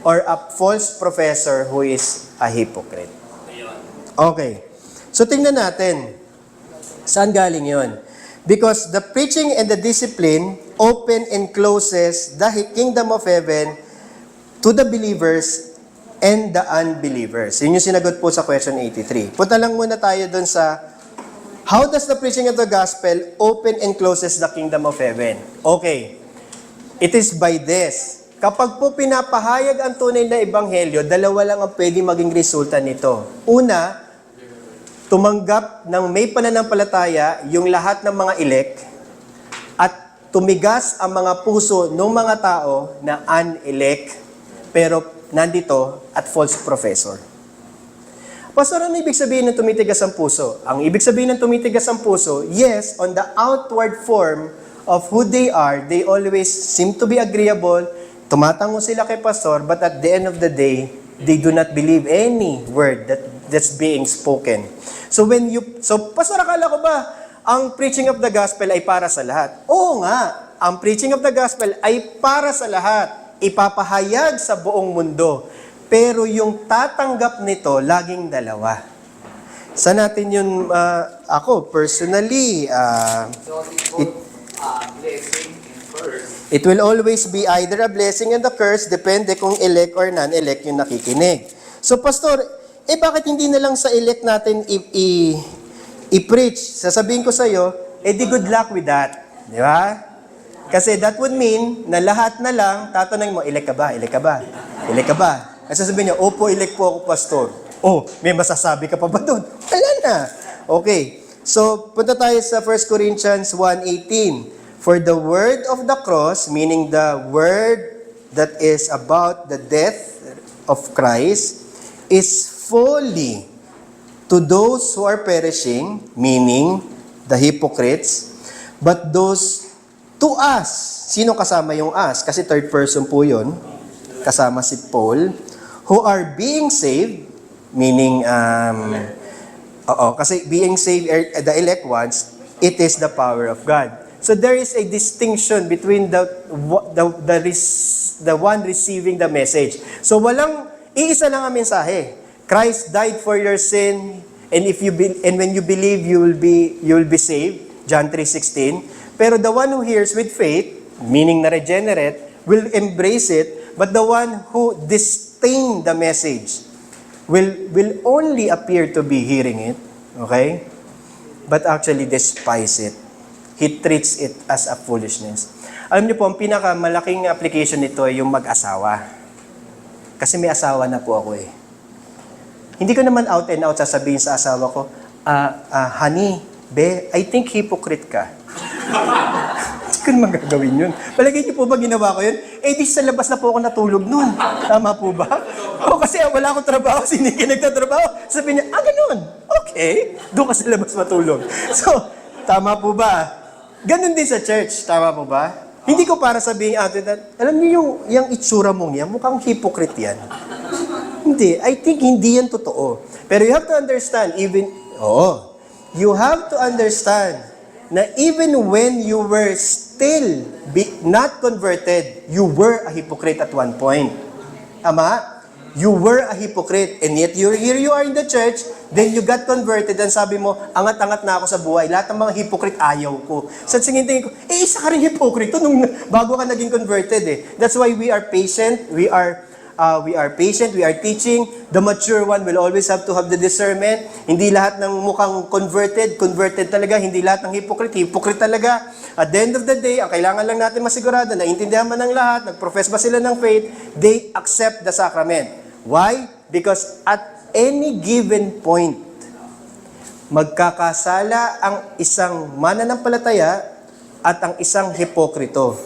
or a false professor who is a hypocrite. Okay. So tingnan natin. Saan galing yon? Because the preaching and the discipline open and closes the kingdom of heaven to the believers and the unbelievers. Yun yung sinagot po sa question 83. Punta lang muna tayo dun sa how does the preaching of the gospel open and closes the kingdom of heaven? Okay. It is by this. Kapag po pinapahayag ang tunay na ebanghelyo, dalawa lang ang pwede maging resulta nito. Una, tumanggap ng may pananampalataya yung lahat ng mga elect at tumigas ang mga puso ng mga tao na unelect pero nandito at false professor. Pastor, ano ibig sabihin ng tumitigas ang puso? Ang ibig sabihin ng tumitigas ang puso, yes, on the outward form of who they are, they always seem to be agreeable, tumatango sila kay pastor, but at the end of the day, they do not believe any word that's being spoken. So pastor, akala ko ba ang preaching of the gospel ay para sa lahat? Oo nga, ang preaching of the gospel ay para sa lahat. Ipapahayag sa buong mundo. Pero yung tatanggap nito, laging dalawa. Sa natin yun, ako, personally, Blessing and curse. it will always be either a blessing and a curse, depende kung elect or non-elect yung nakikinig. So, pastor, bakit hindi na lang sa elect natin i-preach? Sasabihin ko sa'yo, di good luck with that. Di ba? Kasi that would mean na lahat na lang, tatanungin mo, elect ka ba? Elect ka ba? Elect ka ba? Kasi sabihin niya, opo, elect po ako, pastor. Oh, may masasabi ka pa ba doon? Wala na. Okay. So, punta tayo sa 1 Corinthians 1:18. For the word of the cross, meaning the word that is about the death of Christ, is folly to those who are perishing, meaning the hypocrites, but those to us. Sino kasama yung us? Kasi third person po yun. Kasama si Paul. Who are being saved, meaning, kasi being saved, the elect ones, it is the power of God. So there is a distinction between the one receiving the message. So iisa lang ang mensahe. Christ died for your sin, and when you believe, you will be saved. John 3:16. Pero the one who hears with faith, meaning na regenerate, will embrace it, but the one who disdain the message will only appear to be hearing it, okay? But actually despise it. He treats it as a foolishness. Alam niyo po, ang pinakamalaking application nito ay yung mag-asawa. Kasi may asawa na po ako eh. Hindi ko naman out and out sasabihin sa asawa ko, honey, be, I think hypocrite ka. Hindi ko naman gagawin yun. Palagay niyo po ba ginawa ko yun? Di sa labas na po ako natulog nun. Tama po ba? Kasi wala akong trabaho, hindi ka nagtatrabaho. Sabi niya, ganun. Okay. Doon ka sa labas matulog. So, tama po ba? Ganun din sa church. Tama po ba? Hindi ko para sabihin alam niyo yung itsura mong yan, mukhang hypocrite yan. Hindi. I think hindi yan totoo. Pero you have to understand, you have to understand na even when you were still not converted, you were a hypocrite at one point. Tama? You were a hypocrite, and yet here you are in the church, then you got converted, and sabi mo, angat-angat na ako sa buhay. Lahat ng mga hypocrite ayaw ko. Sa tingin ko, isa ka rin hypocrite nung bago ka naging converted eh. That's why we are patient, we are we are patient, we are teaching. The mature one will always have to have the discernment. Hindi lahat ng mukhang converted talaga. Hindi lahat ng hypocrite talaga. At the end of the day, ang kailangan lang natin masigurado, naintindihan man ng lahat, nag-profess ba sila ng faith, they accept the sacrament. Why? Because at any given point, magkakasala ang isang mananampalataya at ang isang hipokrito.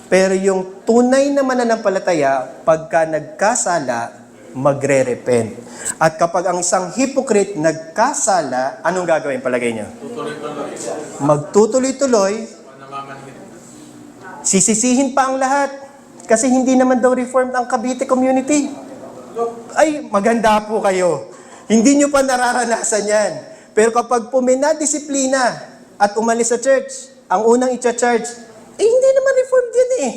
Pero yung tunay na mananampalataya, pagka nagkasala, magre-repent. At kapag ang isang hypocrite nagkasala, anong gagawin palagay nyo? Tutuloy-tuloy. Magtutuloy-tuloy, Namamanhid. sisisihin pa ang lahat. Kasi hindi naman daw reformed ang Cavite community. Ay, maganda po kayo. Hindi nyo pa nararanasan yan. Pero kapag puminadisiplina at umalis sa church, ang unang i-charge, hindi naman reformed yan eh.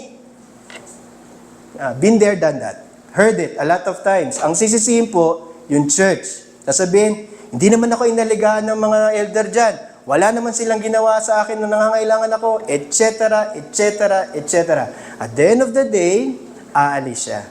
Been there, done that. Heard it a lot of times. Ang sisisihin po, yung church. Sasabihin, hindi naman ako inaligaan ng mga elder dyan. Wala naman silang ginawa sa akin nung nangangailangan ako, etc., etc., etc. At the end of the day, aalis siya.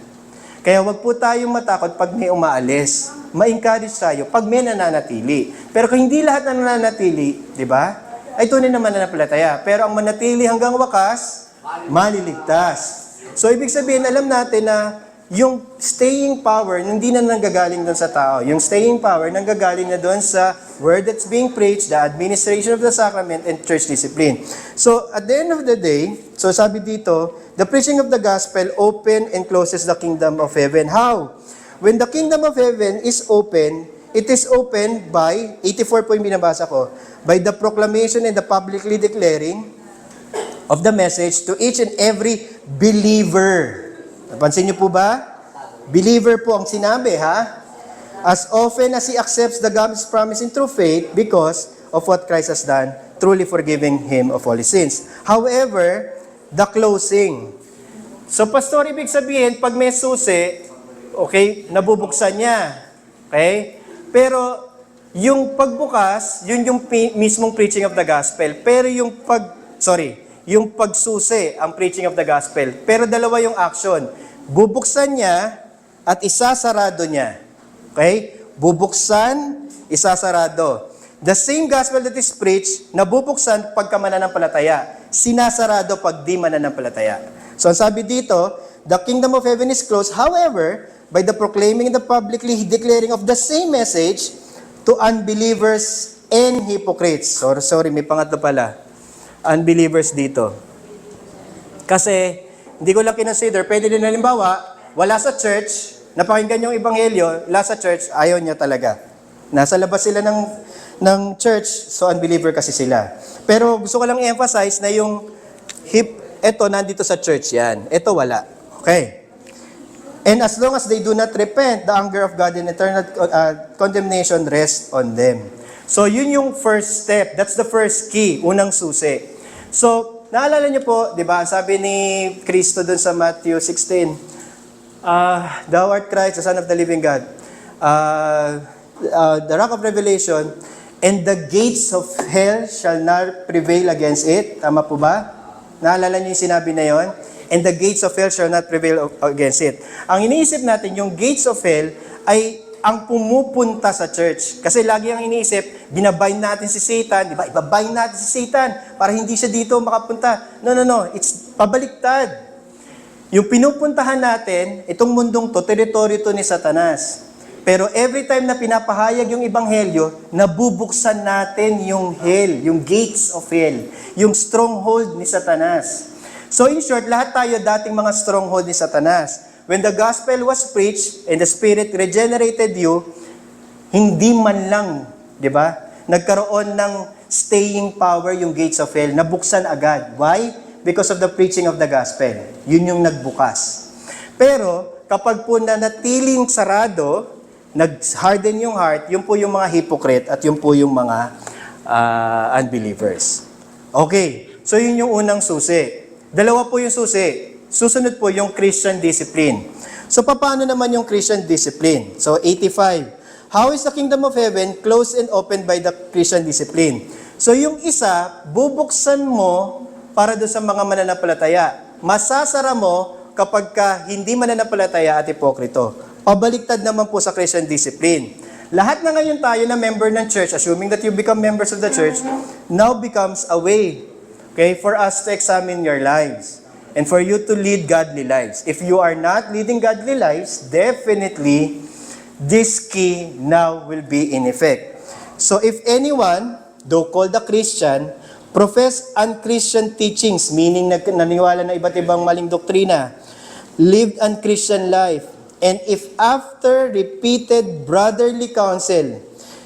Kaya wag po tayong matakot pag may umaalis. Ma-encourage tayo pag may nananatili. Pero kung hindi lahat na nananatili, di ba? Ay tunay naman nananampalataya. Pero ang manatili hanggang wakas, maliligtas. So ibig sabihin, alam natin na yung staying power, hindi na nanggagaling doon sa tao. Yung staying power, nanggagaling na doon sa word that's being preached, the administration of the sacrament, and church discipline. So at the end of the day, so sabi dito, the preaching of the gospel open and closes the kingdom of heaven. How? When the kingdom of heaven is open, it is opened by, 84 po yung binabasa ko, by the proclamation and the publicly declaring of the message to each and every believer. Napansin niyo po ba? Believer po ang sinabi, ha? As often as he accepts the God's promise in true faith because of what Christ has done, truly forgiving him of all his sins. However, the closing. So, pastor, ibig sabihin, pag may susi, okay, nabubuksan niya. Okay? Pero, yung pagbukas, yun yung mismong preaching of the gospel. Pero yung yung pagsusi, ang preaching of the gospel. Pero dalawa yung action. Bubuksan niya at isasarado niya. Okay? Bubuksan, isasarado. The same gospel that is preached, nabubuksan pagka mananampalataya. Sinasarado pag di mananampalataya. So, ang sabi dito, the kingdom of heaven is closed. However, by the proclaiming and the publicly declaring of the same message to unbelievers and hypocrites. Sorry, may pangatlo pala. Unbelievers dito. Kasi, hindi ko lang kinonsider, pwede din halimbawa, wala sa church, napakinggan yung ebanghelyo, wala sa church, ayaw niya talaga. Nasa labas sila ng church, so unbeliever kasi sila. Pero gusto ko lang i-emphasize na yung eto nandito sa church yan. Eto wala. Okay. And as long as they do not repent, the anger of God and eternal condemnation rest on them. So yun yung first step. That's the first key, unang susi. So, naalala niyo po, di ba, sabi ni Kristo dun sa Matthew 16, Thou art Christ, the Son of the living God. The rock of revelation, and the gates of hell shall not prevail against it. Tama po ba? Naalala niyo yung sinabi na yon? And the gates of hell shall not prevail against it. Ang iniisip natin, yung gates of hell ay ang pumupunta sa church. Kasi lagi ang iniisip, binabind natin si Satan, di ba? Ibabind natin si Satan para hindi siya dito makapunta. No. It's pabaliktad. Yung pinupuntahan natin, itong mundong to, teritoryo to ni Satanas. Pero every time na pinapahayag yung ebanghelyo, nabubuksan natin yung hell, yung gates of hell, yung stronghold ni Satanas. So in short, lahat tayo dating mga stronghold ni Satanas. When the gospel was preached and the Spirit regenerated you, hindi man lang, di ba, nagkaroon ng staying power yung gates of hell, nabuksan agad. Why? Because of the preaching of the gospel. Yun yung nagbukas. Pero, kapag po nanatiling sarado, nag-harden yung heart, yun po yung mga hypocrite at yun po yung mga unbelievers. Okay, so yun yung unang susi. Dalawa po yung susi. Susunod po yung Christian discipline. So, paano naman yung Christian discipline? So, 85. How is the kingdom of heaven closed and opened by the Christian discipline? So, yung isa, bubuksan mo para doon sa mga mananampalataya. Masasara mo kapag ka hindi mananampalataya at hipokrito. Pabaliktad naman po sa Christian discipline. Lahat na ngayon tayo na member ng church, assuming that you become members of the church, now becomes a way, okay, for us to examine your lives and for you to lead godly lives. If you are not leading godly lives, definitely this key now will be in effect. So if anyone, though called a Christian, profess unchristian teachings, meaning naniwala na iba't ibang maling doktrina, lived unchristian life, and if after repeated brotherly counsel,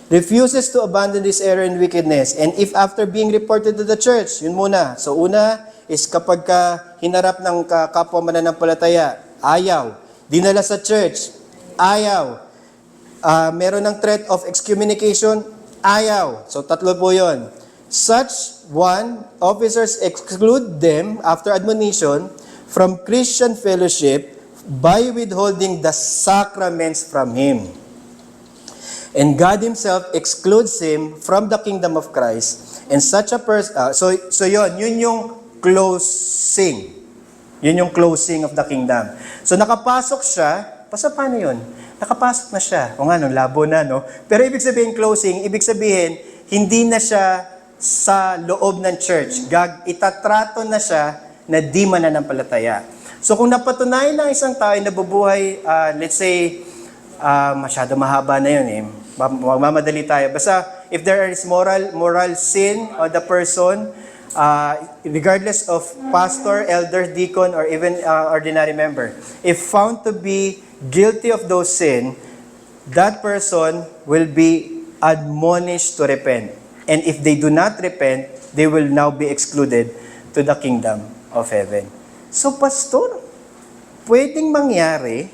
refuses to abandon this error and wickedness, and if after being reported to the church, yun muna. So una is kapag ka hinarap ng kapwa mananampalataya, ayaw. Dinala sa church, ayaw. Meron ng threat of excommunication, ayaw. So tatlo po yun. Such one, officers exclude them after admonition from Christian fellowship by withholding the sacraments from him. And God himself excludes him from the kingdom of Christ. And such a person, so yun yung closing. Yun yung closing of the kingdom. So nakapasok siya, paano yun? Nakapasok na siya. O nga, no, labo na, no? Pero ibig sabihin closing, ibig sabihin, hindi na siya sa loob ng church. Itatrato na siya na di mananampalataya. So kung napatunayan ng isang tao na nabubuhay, let's say, masyado mahaba na yun eh. Magmamadali tayo. Basta, if there is moral sin on the person, regardless of pastor, elder, deacon, or even ordinary member, if found to be guilty of those sin, that person will be admonished to repent. And if they do not repent, they will now be excluded to the kingdom of heaven. So, pastor, pwedeng mangyari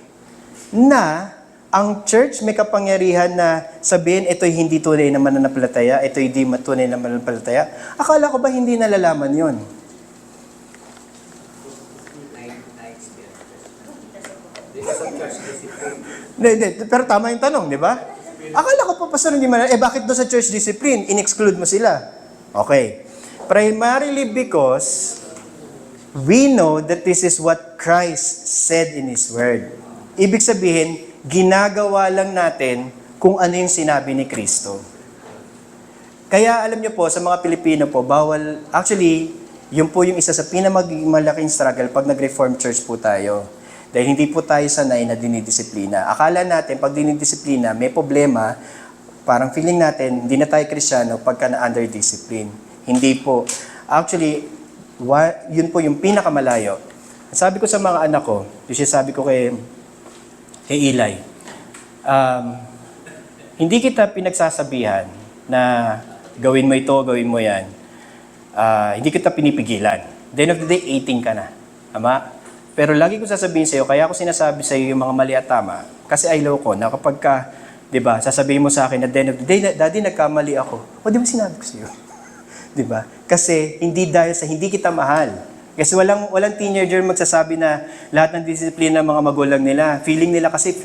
na ang church may kapangyarihan na sabihin, ito'y hindi tunay na mananampalataya, ito'y hindi tunay na mananampalataya. Akala ko ba hindi nalalaman yon? Hindi, pero tama yung tanong, di ba? Akala ko pa, pastor, hindi man, bakit doon sa church discipline, in-exclude mo sila? Okay. Primarily because we know that this is what Christ said in His Word. Ibig sabihin, ginagawa lang natin kung ano yung sinabi ni Kristo. Kaya alam niyo po, sa mga Pilipino po, bawal, actually, yun po yung isa sa pinamalaking struggle pag nag-reform church po tayo. Dahil hindi po tayo sanay na dinidisiplina. Akala natin, pag dinidisiplina, may problema, parang feeling natin, hindi na tayo Kristyano pagka na-under discipline. Hindi po. Actually, yun po yung pinakamalayo. Sabi ko sa mga anak ko, yung sabi ko kay Eli, hindi kita pinagsasabihan na gawin mo ito, gawin mo yan. Hindi kita pinipigilan. At the end of the day, 18 ka na. Tama? Pero lagi ko sasabihin sa iyo, kaya ako sinasabi sa iyo yung mga mali at tama, kasi I know ko na kapag ka, di ba, sasabihin mo sa akin at the end of the day, Daddy, nagkamali ako. O di ba sinabi ko sa iyo? Di ba? Kasi hindi dahil sa hindi kita mahal. Kasi walang teenager magsasabi na lahat ng disiplina ng mga magulang nila. Feeling nila kasi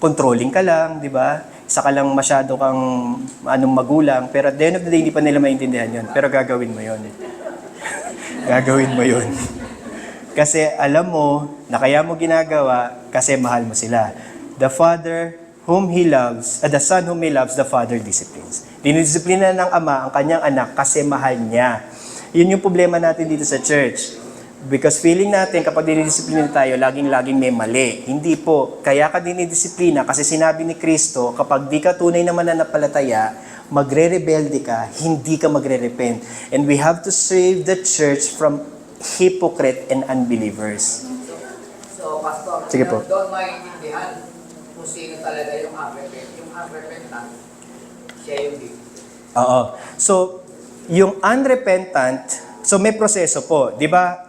controlling ka lang, di ba? Isa ka lang masyado kang magulang, pero at the end of the day, hindi pa nila maintindihan yun. Pero gagawin mo yun. Gagawin mo yun. Kasi alam mo na kaya mo ginagawa kasi mahal mo sila. The Father whom He loves, the Son whom He loves, the Father disciplines. Dinidisiplina ng Ama ang kanyang anak kasi mahal niya. Yun yung problema natin dito sa church. Because feeling natin kapag dinidisiplina tayo, laging-laging may mali. Hindi po. Kaya ka dinidisiplina kasi sinabi ni Kristo, kapag di ka tunay na mananampalataya, magre-rebelde ka, hindi ka magre-repent. And we have to save the church from hypocrite and unbelievers. So, Pastor, Sige po. doon maintindihan kung sino talaga yung unrepentant. Yung unrepentant, siya yung guilty. Oo. So, yung unrepentant, so may proseso po, di ba?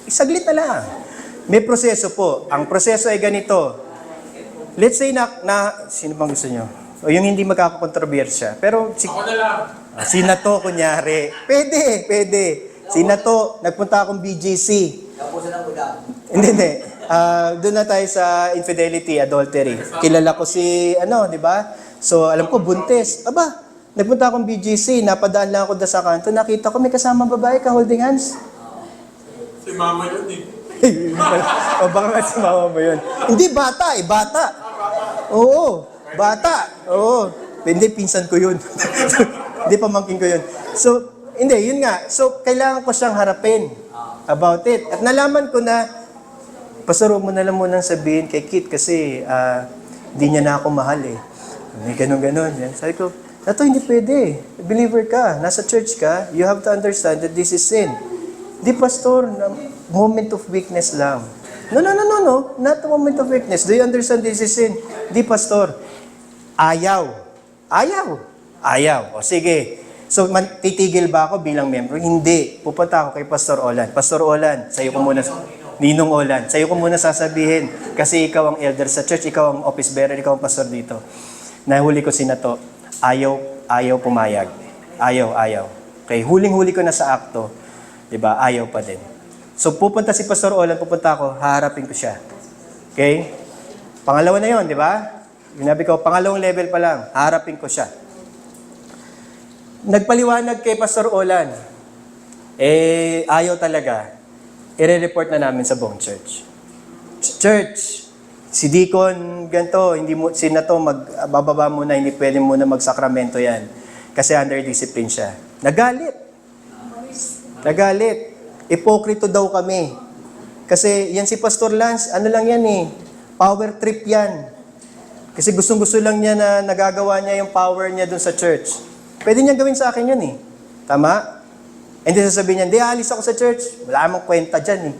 Saglit na lang. May proseso po. Ang proseso ay ganito. Let's say sino bang gusto nyo? O yung hindi magkakakontrobersya. Pero, Ako na lang. sina to, kunyari. Pwede. Sina to, nagpunta akong BGC. Tapusin ang ulam. Hindi. Doon na tayo sa infidelity, adultery. Kilala ko si, di ba? So, alam ko, buntis. Aba, nagpunta akong BGC, napadaan lang ako sa kanto, nakita ko may kasama babae ka holding hands. Si mama yun eh. O baka nga si mama mo yun. Hindi, bata eh, bata. Oo, bata. Oo. Hindi, pinsan ko yun. Hindi, pamangkin ko yun. So, hindi, yun nga. So, kailangan ko siyang harapin about it. At nalaman ko na, Pastor, mo na lang munang sabihin kay Kit kasi hindi niya na ako mahal eh. May ganun-ganun. Sabi ko, Nato, hindi pwede. Believer ka, nasa church ka, you have to understand that this is sin. Di, Pastor, moment of weakness lang. No. Not a moment of weakness. Do you understand this is sin? Di, Pastor. Ayaw. O sige. So, titigil ba ako bilang member? Hindi. Pupunta ako kay Pastor Olan. Pastor Olan, sa'yo ko muna, Ninong Olan, sa'yo ko muna sasabihin. Kasi ikaw ang elder sa church, ikaw ang office bearer, ikaw ang pastor dito. Nahuli ko si Nato. Ayaw pumayag. Ayaw. Okay, huling-huli ko na sa akto. Diba? Ayaw pa din. So, pupunta si Pastor Olan, pupunta ako, haharapin ko siya. Okay? Pangalawa na yon, di ba? Sinabi ko, pangalawang level pa lang, haharapin ko siya. Nagpaliwanag kay Pastor Olan, ayaw talaga. I-report na namin sa buong church. Church, si Deacon, ganito, si Nato, bababa muna, hindi pwede muna magsakramento yan. Kasi under discipline siya. Nagalit. Ipokrito daw kami. Kasi yan si Pastor Lance, ano lang yan eh, power trip yan. Kasi gustong-gusto lang niya na nagagawa niya yung power niya dun sa church. Pwede niya gawin sa akin yun eh. Tama? Hindi sasabihin niya, hindi, alis ako sa church. Wala namang kwenta dyan eh.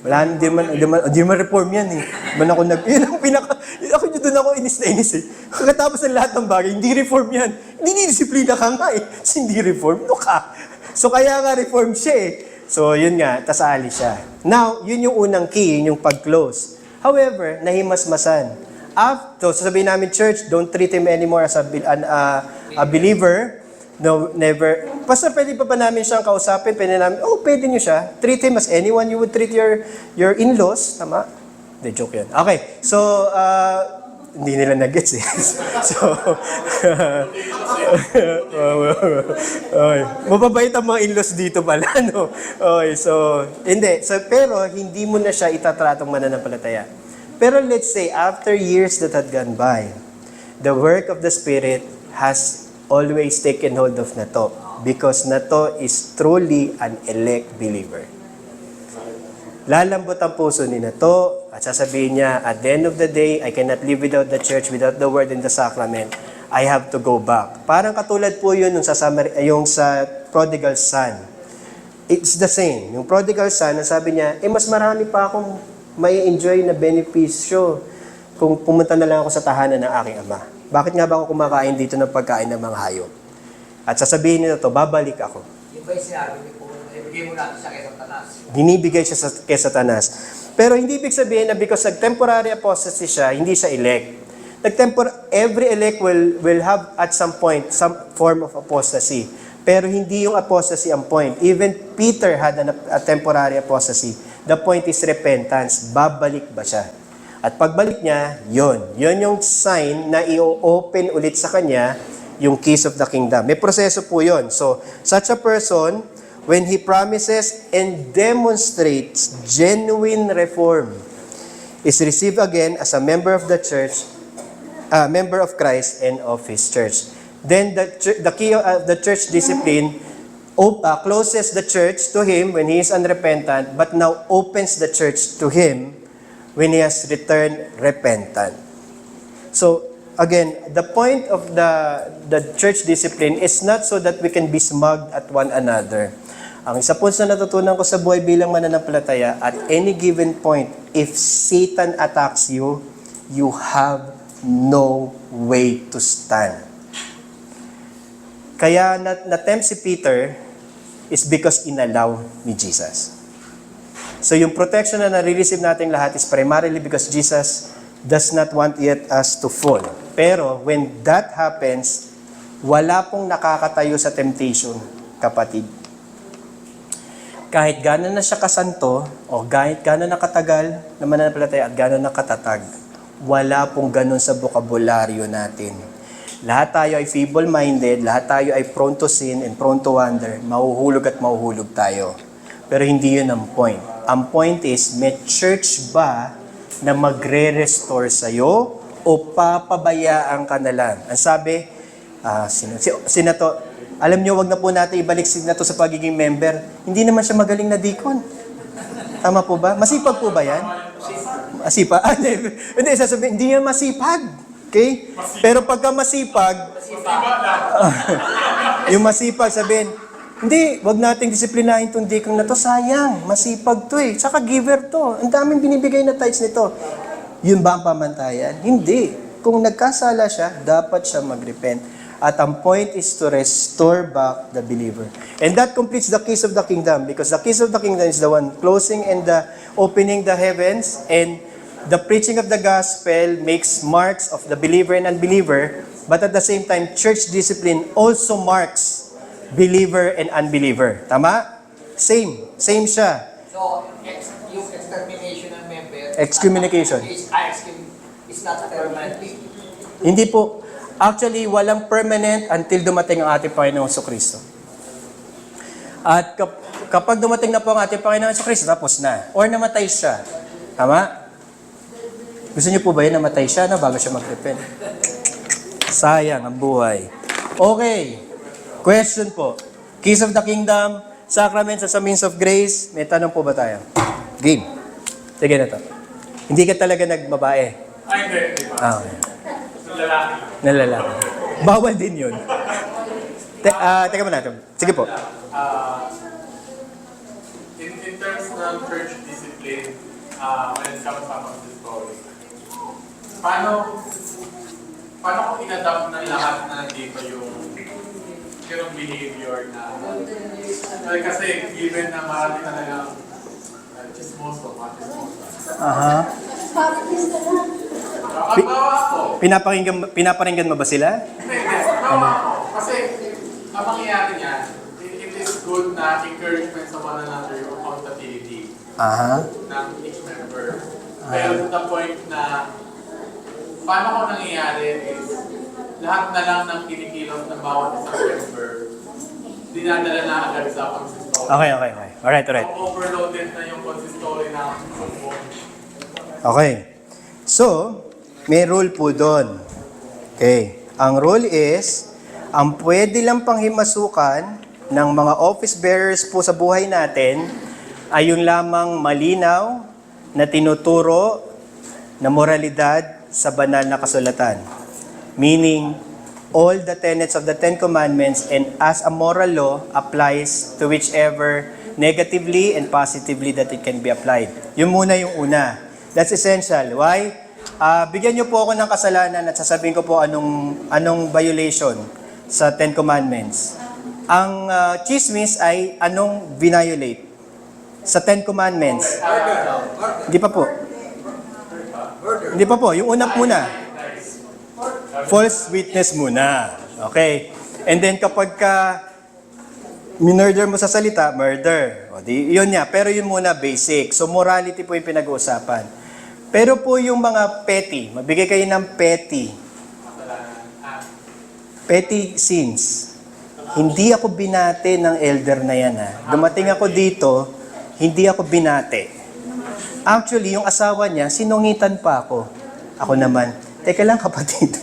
Hindi man reform yan eh. Yun ang ako nyo doon ako inis na inis eh. Kakatapos ng lahat ng bagay, hindi reform yan. Hindi disiplina ka nga eh. Kasi hindi reform, no ka. So kaya nga reform siya eh. So yun nga, tas alis siya. Now, yun yung unang key, yun yung pag-close. However, nahimasmasan. After, sasabihin namin, church, don't treat him anymore as a believer. No, never. Pastor, pwede pa ba namin siyang kausapin? Pwede niyo siya. Treat him as anyone you would treat your in-laws. Tama? Hindi, joke yun. Okay, so, hindi nila na-gets eh. So, okay. Mababait ang mga in-laws dito pala, no? Okay, so, hindi. So, pero, hindi mo na siya itatratong mananampalataya. Pero let's say, after years that had gone by, the work of the Spirit has always taken hold of Nato because Nato is truly an elect believer. Lalambot ang puso ni Nato at sasabihin niya, at the end of the day, I cannot live without the church, without the word and the sacrament. I have to go back. Parang katulad po yun yung sa prodigal son. It's the same. Yung prodigal son, sabi niya, mas marami pa akong may enjoy na benepisyo kung pumunta na lang ako sa tahanan ng aking ama. Bakit nga ba ako kumakain dito ng pagkain ng mga hayop? At sasabihin nila to, babalik ako. Yung ba yung sinabi ko, ibigay mo natin siya kay Satanas. Dinibigay siya kay Satanas. Pero hindi ibig sabihin na because nag-temporary apostasy siya, hindi siya elect. Every elect will have at some point some form of apostasy. Pero hindi yung apostasy ang point. Even Peter had a temporary apostasy. The point is repentance. Babalik ba siya? At pagbalik niya, yun yung sign na i-open ulit sa kanya yung keys of the kingdom. May proseso po yun. So, such a person, when he promises and demonstrates genuine reform, is received again as a member of the church, member of Christ and of His church. Then the key of the church discipline closes the church to him when he is unrepentant, but now opens the church to him when he has returned repentant. So, again, the point of the church discipline is not so that we can be smug at one another. Ang isa po sa natutunan ko sa buhay bilang mananampalataya, at any given point, if Satan attacks you, you have no way to stand. Kaya na-tempt si Peter is because inallow ni Jesus. So yung protection na nare-receive nating lahat is primarily because Jesus does not want yet us to fall. Pero when that happens, wala pong nakakatayo sa temptation, kapatid. Kahit gano'n na siya kasanto, o kahit gano'n na katagal na mananampalataya at gano'n na katatag, wala pong gano'n sa bokabularyo natin. Lahat tayo ay feeble-minded, lahat tayo ay prone to sin and prone to wander, mahuhulog at mahuhulog tayo. Pero hindi yun ang point. Ang point is, may church ba na magre-restore sa'yo o papabayaan ka na lang? Ang sabi, sino to? Alam nyo, wag na po natin ibalik na to sa pagiging member. Hindi naman siya magaling na deacon. Tama po ba? Masipag po ba yan? Masipag? Hindi, sasabihin, hindi yan masipag. Okay? Pero pagka masipag, yung masipag, sabihin, hindi, wag nating disiplinahin itong deacon na to. Sayang, masipag to eh. Saka giver to. Ang daming binibigay na tithes nito. Yun ba ang pamantayan? Hindi. Kung nagkasala siya, dapat siya mag-repent. At ang point is to restore back the believer. And that completes the keys of the kingdom, because the keys of the kingdom is the one closing and the opening the heavens, and the preaching of the gospel makes marks of the believer and unbeliever, but at the same time, church discipline also marks believer and unbeliever. Tama? Same siya. So, yung extermination ng member, Excommunication. is not permanent. Hindi po. Actually, walang permanent until dumating ang ating Panginoong Jesucristo. At kapag dumating na po ang ating Panginoong Jesucristo, tapos na. Or namatay siya. Tama? Gusto niyo po ba yun, namatay siya na bago siya mag-repent? Sayang ang buhay. Okay. Question po. Keys of the Kingdom, Sacraments as a means of grace. May tanong po ba tayo? Game. Sige na to. Hindi ka talaga nagbabae. Ay, hindi ba? Okay. Lalaki. Nalalaki. Bawal din yun. Teka muna. Sige po. In terms ng church discipline, when it comes up on this story, paano kung in-adapt ng lahat na nandito yung behavior na kasi given na marami talagang chismoso, Aha. Pagbawa ako. Pinaparinggan mo ba sila? Hindi. Pagbawa ako. Kasi, ang mangyayari niyan, it is good na encouragement sa one another yung accountability Aha. ng each member. Pero to the point na, paano kung nangyayari is, lahat na lang ng kinikilos ng bawat isang member, dinadala na agad sa consistory. Okay. Alright. So, overloaded na yung consistory ng sumbong. Okay. So, may rule po doon. Okay. Ang rule is, ang pwede lang panghimasukan ng mga office bearers po sa buhay natin ay yung lamang malinaw na tinuturo na moralidad sa banal na kasulatan. Meaning, all the tenets of the Ten Commandments and as a moral law applies to whichever negatively and positively that it can be applied. Yun muna yung una. That's essential. Why? Bigyan niyo po ako ng kasalanan at sasabihin ko po anong violation sa Ten Commandments. Ang chismis ay anong violate sa Ten Commandments. Hindi pa po. Hindi pa po. Yung una muna. False witness muna. Okay. And then kapag minurder mo sa salita, murder. O, yun niya. Pero yun muna basic. So morality po yung pinag-uusapan. Pero po yung mga petty, mabigay kayo ng petty sins. Hindi ako binate ng elder na yan. Dumating ako dito, hindi ako binate. Actually, yung asawa niya, sinungitan pa ako. Ako naman, teka lang kapatid.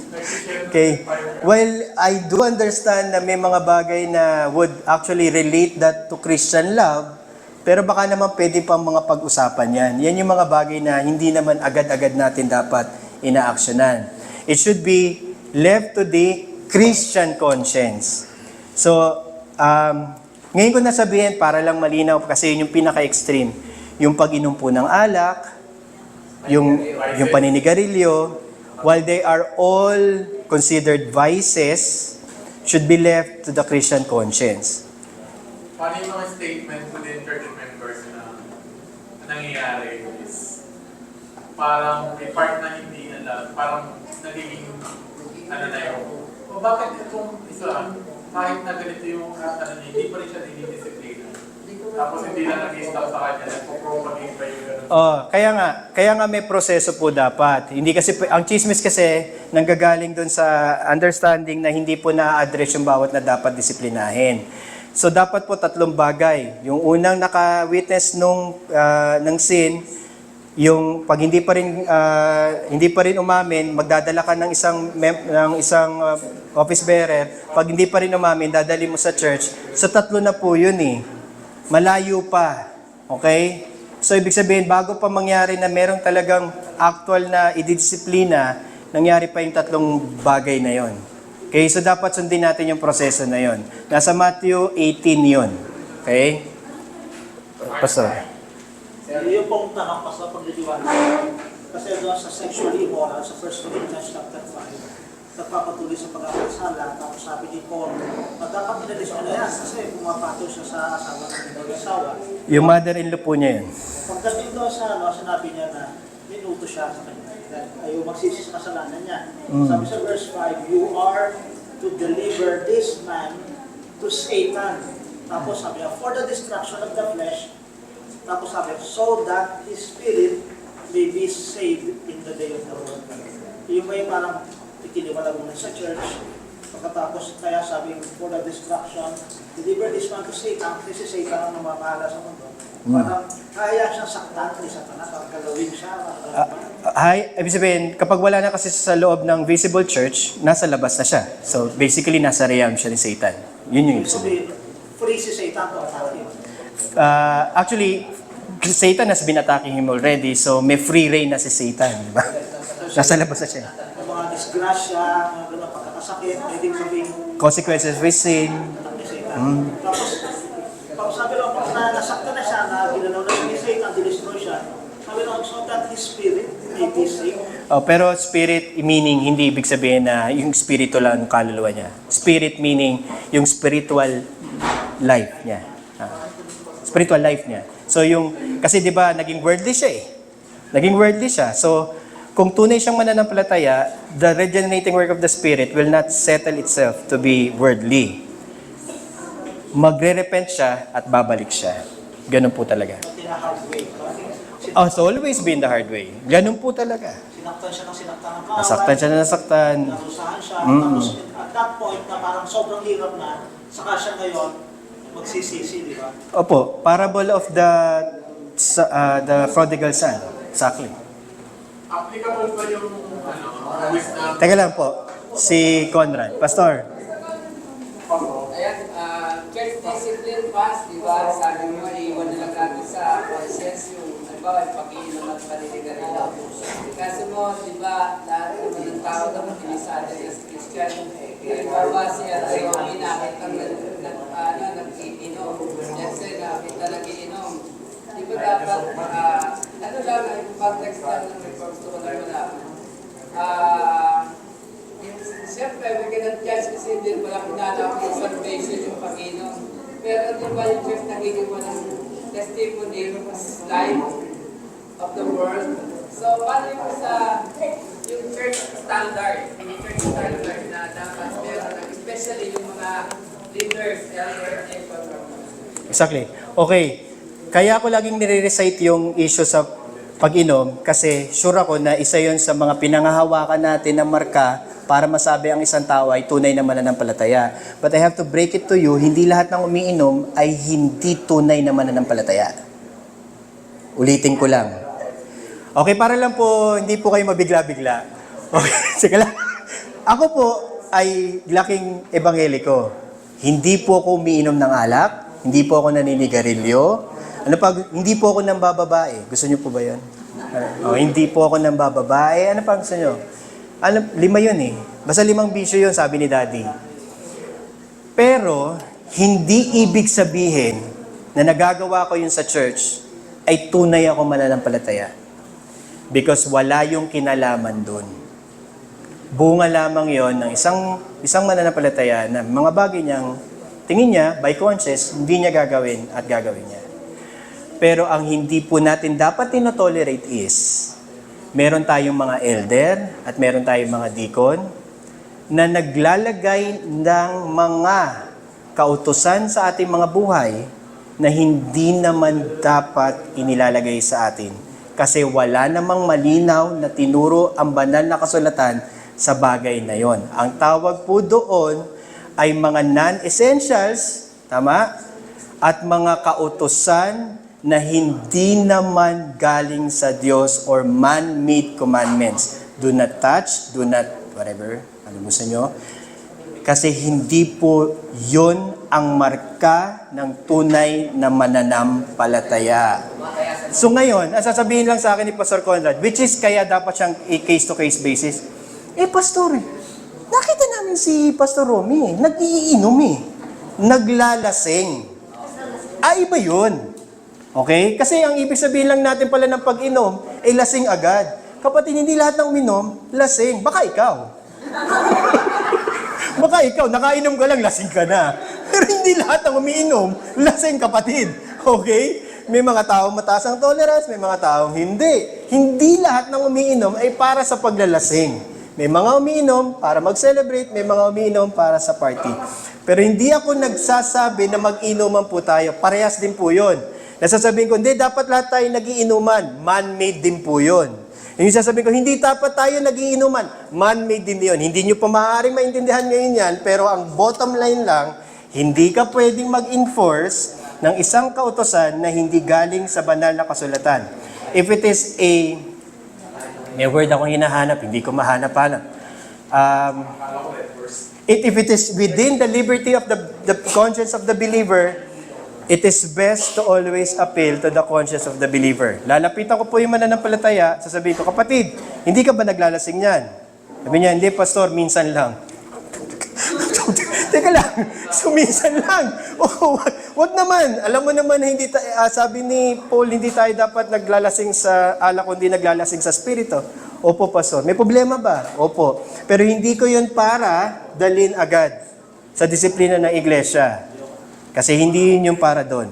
Okay. Well, I do understand na may mga bagay na would actually relate that to Christian love, pero baka naman pwede pang mga pag-usapan yan. Yan yung mga bagay na hindi naman agad-agad natin dapat ina-actionan. It should be left to the Christian conscience. So, ngayon ko nasabihin para lang malinaw kasi yun yung pinaka-extreme. Yung pag-inom po ng alak, yung paninigarilyo, while they are all considered vices, should be left to the Christian conscience. Paano yung mga statement within church members na nangyayari is parang may part na hindi alam, parang nagiging na yun. O bakit itong isa, kahit na ganito yung hindi pa rin siya dinidisiplina. Tapos hindi na nag-stop sa kanya, nagpo-propagate pa yung gano'n. Kaya nga may proseso po dapat. Hindi kasi, ang chismis kasi nanggagaling dun sa understanding na hindi po na-address yung bawat na dapat disiplinahin. So dapat po tatlong bagay. Yung unang naka-witness ng sin, yung pag hindi pa rin umamin, magdadala ka ng isang office bearer. Pag hindi pa rin umamin, dadali mo sa church. So tatlo na po yun eh. Malayo pa. Okay? So ibig sabihin, bago pa mangyari na merong talagang actual na ididisiplina, nangyari pa yung tatlong bagay na yon. Okay, so dapat sundin natin yung proseso na yon. Nasa Matthew 18 yon. Okay? Pastor. Yung pong tanong pa sa pagliliwanag. Kasi doon sa sexual immoral, sa 1 Corinthians chapter 5, nagpapatuloy sa pagkakasala, tapos sabi ni Paul, na dapat inalis mo na yan kasi pumapato siya sa asawa ng ibang asawa. Yung mother-in-law po niya yun. Pagdating doon sa sinabi niya na minuto siya sa kanya. Ayaw magsisi sa kasalanan niya. Sabi sa verse 5, you are to deliver this man to Satan. Tapos sabi niya, for the destruction of the flesh. Tapos sabi, so that his spirit may be saved in the day of the Lord. Yung may parang itiniwalag mo na sa church. Pagkatapos kaya sabi, for the destruction, deliver this man to Satan. Kasi Satan ang namamahala sa mundo. Parang kaya siyang saktan ni Satanas, galawin siya. Ibig sabihin, kapag wala na kasi sa loob ng visible church, nasa labas na siya. So basically, nasa realm siya ni Satan. Yun yung ibig sabihin. Free si Satan to atake. Actually, Satan has been attacking him already, so may free reign na si Satan. Diba? Nasa labas na siya. Yung mga disgrasya, mga ganun, pagkakasakit, pwedeng sabihin, Consequences of his sin. anak ni Satan. Tapos, pag sabi lang, pag nasaktan na siya, na ginanaw na siya ni Satan, dinestroy siya, sabi lang, so that his spirit may be saved. Pero spirit meaning, hindi ibig sabihin na yung spiritual lang ang kaluluwa niya. Spirit meaning yung spiritual life niya. Spiritual life niya. So kasi di ba, naging worldly siya eh. Naging worldly siya. So, kung tunay siyang mananampalataya, the regenerating work of the Spirit will not settle itself to be worldly. Magre-repent siya at babalik siya. Ganun po talaga. In a hard way. Oh, so always be in the hard way. Ganun po talaga. Sinaktan siya ng sinaktan ng kaaway. Nasaktan siya na nasaktan. Narusahan siya. Tapos, at that point, na parang sobrang hirap na, saka siya ngayon, magsisisi, di ba? Opo, parable of the prodigal son. Exactly. Applicable ba yung wisdom? Teka lang po, si Conrad. Pastor. Ayan, church discipline pass, di ba? Sabi mo, iwan na lang natin sa process yung, halimbawa, pag-iinom at paninigarilyo. Kasi mo, di ba, lahat naman ng tao na makinisada niya sa Christian, halimbawa siya, Naomi, nakita nag-iinom. Yes, nakita nag-iinom. Di ba dapat, ano lang, yung context lang ng reforms ko na wala. Siyempre, we cannot judge kasi hindi wala pinanap yung salvation yung Panginoon. Pero di ba yung church nagiging mo ng testimony ng life of the world? So, paano yung yung church standard? Yung church standard na dapat meron, especially yung mga leaders, elders, and Exactly. Okay. Kaya ako laging nire-recite yung issue sa pag-inom kasi sure ako na isa yon sa mga pinangahawakan natin na marka para masabi ang isang tao ay tunay na mananampalataya. But I have to break it to you, hindi lahat ng umiinom ay hindi tunay na mananampalataya. Ulitin ko lang. Okay, para lang po, hindi po kayo mabigla-bigla. Okay, sige lang. Ako po ay laking ebangheliko. Hindi po ako umiinom ng alak, hindi po ako naninigarilyo, hindi po ako nang bababae. Gusto niyo po ba yun? Hindi po ako nang bababae. Ano pa gusto niyo? 5 yun eh. Basta 5 bisyo yun, sabi ni Daddy. Pero, hindi ibig sabihin na nagagawa ko yun sa church ay tunay ako mananampalataya. Because wala yung kinalaman dun. Bunga lamang yon ng isang mananampalataya na mga bagay niyang tingin niya, by conscience, hindi niya gagawin at gagawin niya. Pero ang hindi po natin dapat tinotolerate is, meron tayong mga elder at meron tayong mga deacon na naglalagay ng mga kautusan sa ating mga buhay na hindi naman dapat inilalagay sa atin. Kasi wala namang malinaw na tinuro ang banal na kasulatan sa bagay na yon. Ang tawag po doon ay mga non-essentials Tama? At mga kautusan na hindi naman galing sa Diyos or man-made commandments. Do not touch, do not whatever, alimusan nyo. Kasi hindi po yun ang marka ng tunay na mananampalataya. So ngayon, ang sasabihin lang sa akin ni Pastor Conrad, which is kaya dapat siyang case-to-case basis, Pastor, nakita namin si Pastor Romy, nag-iinom naglalasing. Iba yun. Okay? Kasi ang ibig sabihin lang natin pala ng pag-inom, lasing agad. Kapatid, hindi lahat ng uminom, lasing. Baka ikaw. Baka ikaw, nakainom ka lang, lasing ka na. Pero hindi lahat ng umiinom, lasing kapatid. Okay? May mga taong mataas ang tolerance, may mga taong hindi. Hindi lahat ng umiinom ay para sa paglalasing. May mga umiinom para mag-celebrate, may mga umiinom para sa party. Pero hindi ako nagsasabi na mag-inuman po tayo. Parehas din po yun. Nasasabihin ko, hindi, dapat lahat tayo nagiinuman. Man-made din po yun. Yung sasabihin ko, hindi dapat tayo nagiinuman. Man-made din yun. Hindi nyo pa maaaring maintindihan ngayon yan, pero ang bottom line lang, hindi ka pwedeng mag-enforce ng isang kautosan na hindi galing sa banal na kasulatan. If it is may word akong hinahanap, hindi ko mahanap-hanap. If it is within the liberty of the conscience of the believer, it is best to always appeal to the conscience of the believer. Lalapitan ko po yung mananampalataya, sasabihin ko, kapatid, hindi ka ba naglalasing yan? Sabi niya, hindi, Pastor, minsan lang. Teka lang, so minsan lang. Wag naman. Alam mo naman na hindi sabi ni Paul, hindi tayo dapat naglalasing sa alak, kundi naglalasing sa spirito. Opo, Pastor. May problema ba? Opo. Pero hindi ko yun para dalhin agad sa disiplina ng iglesia. Kasi hindi yun yung para doon.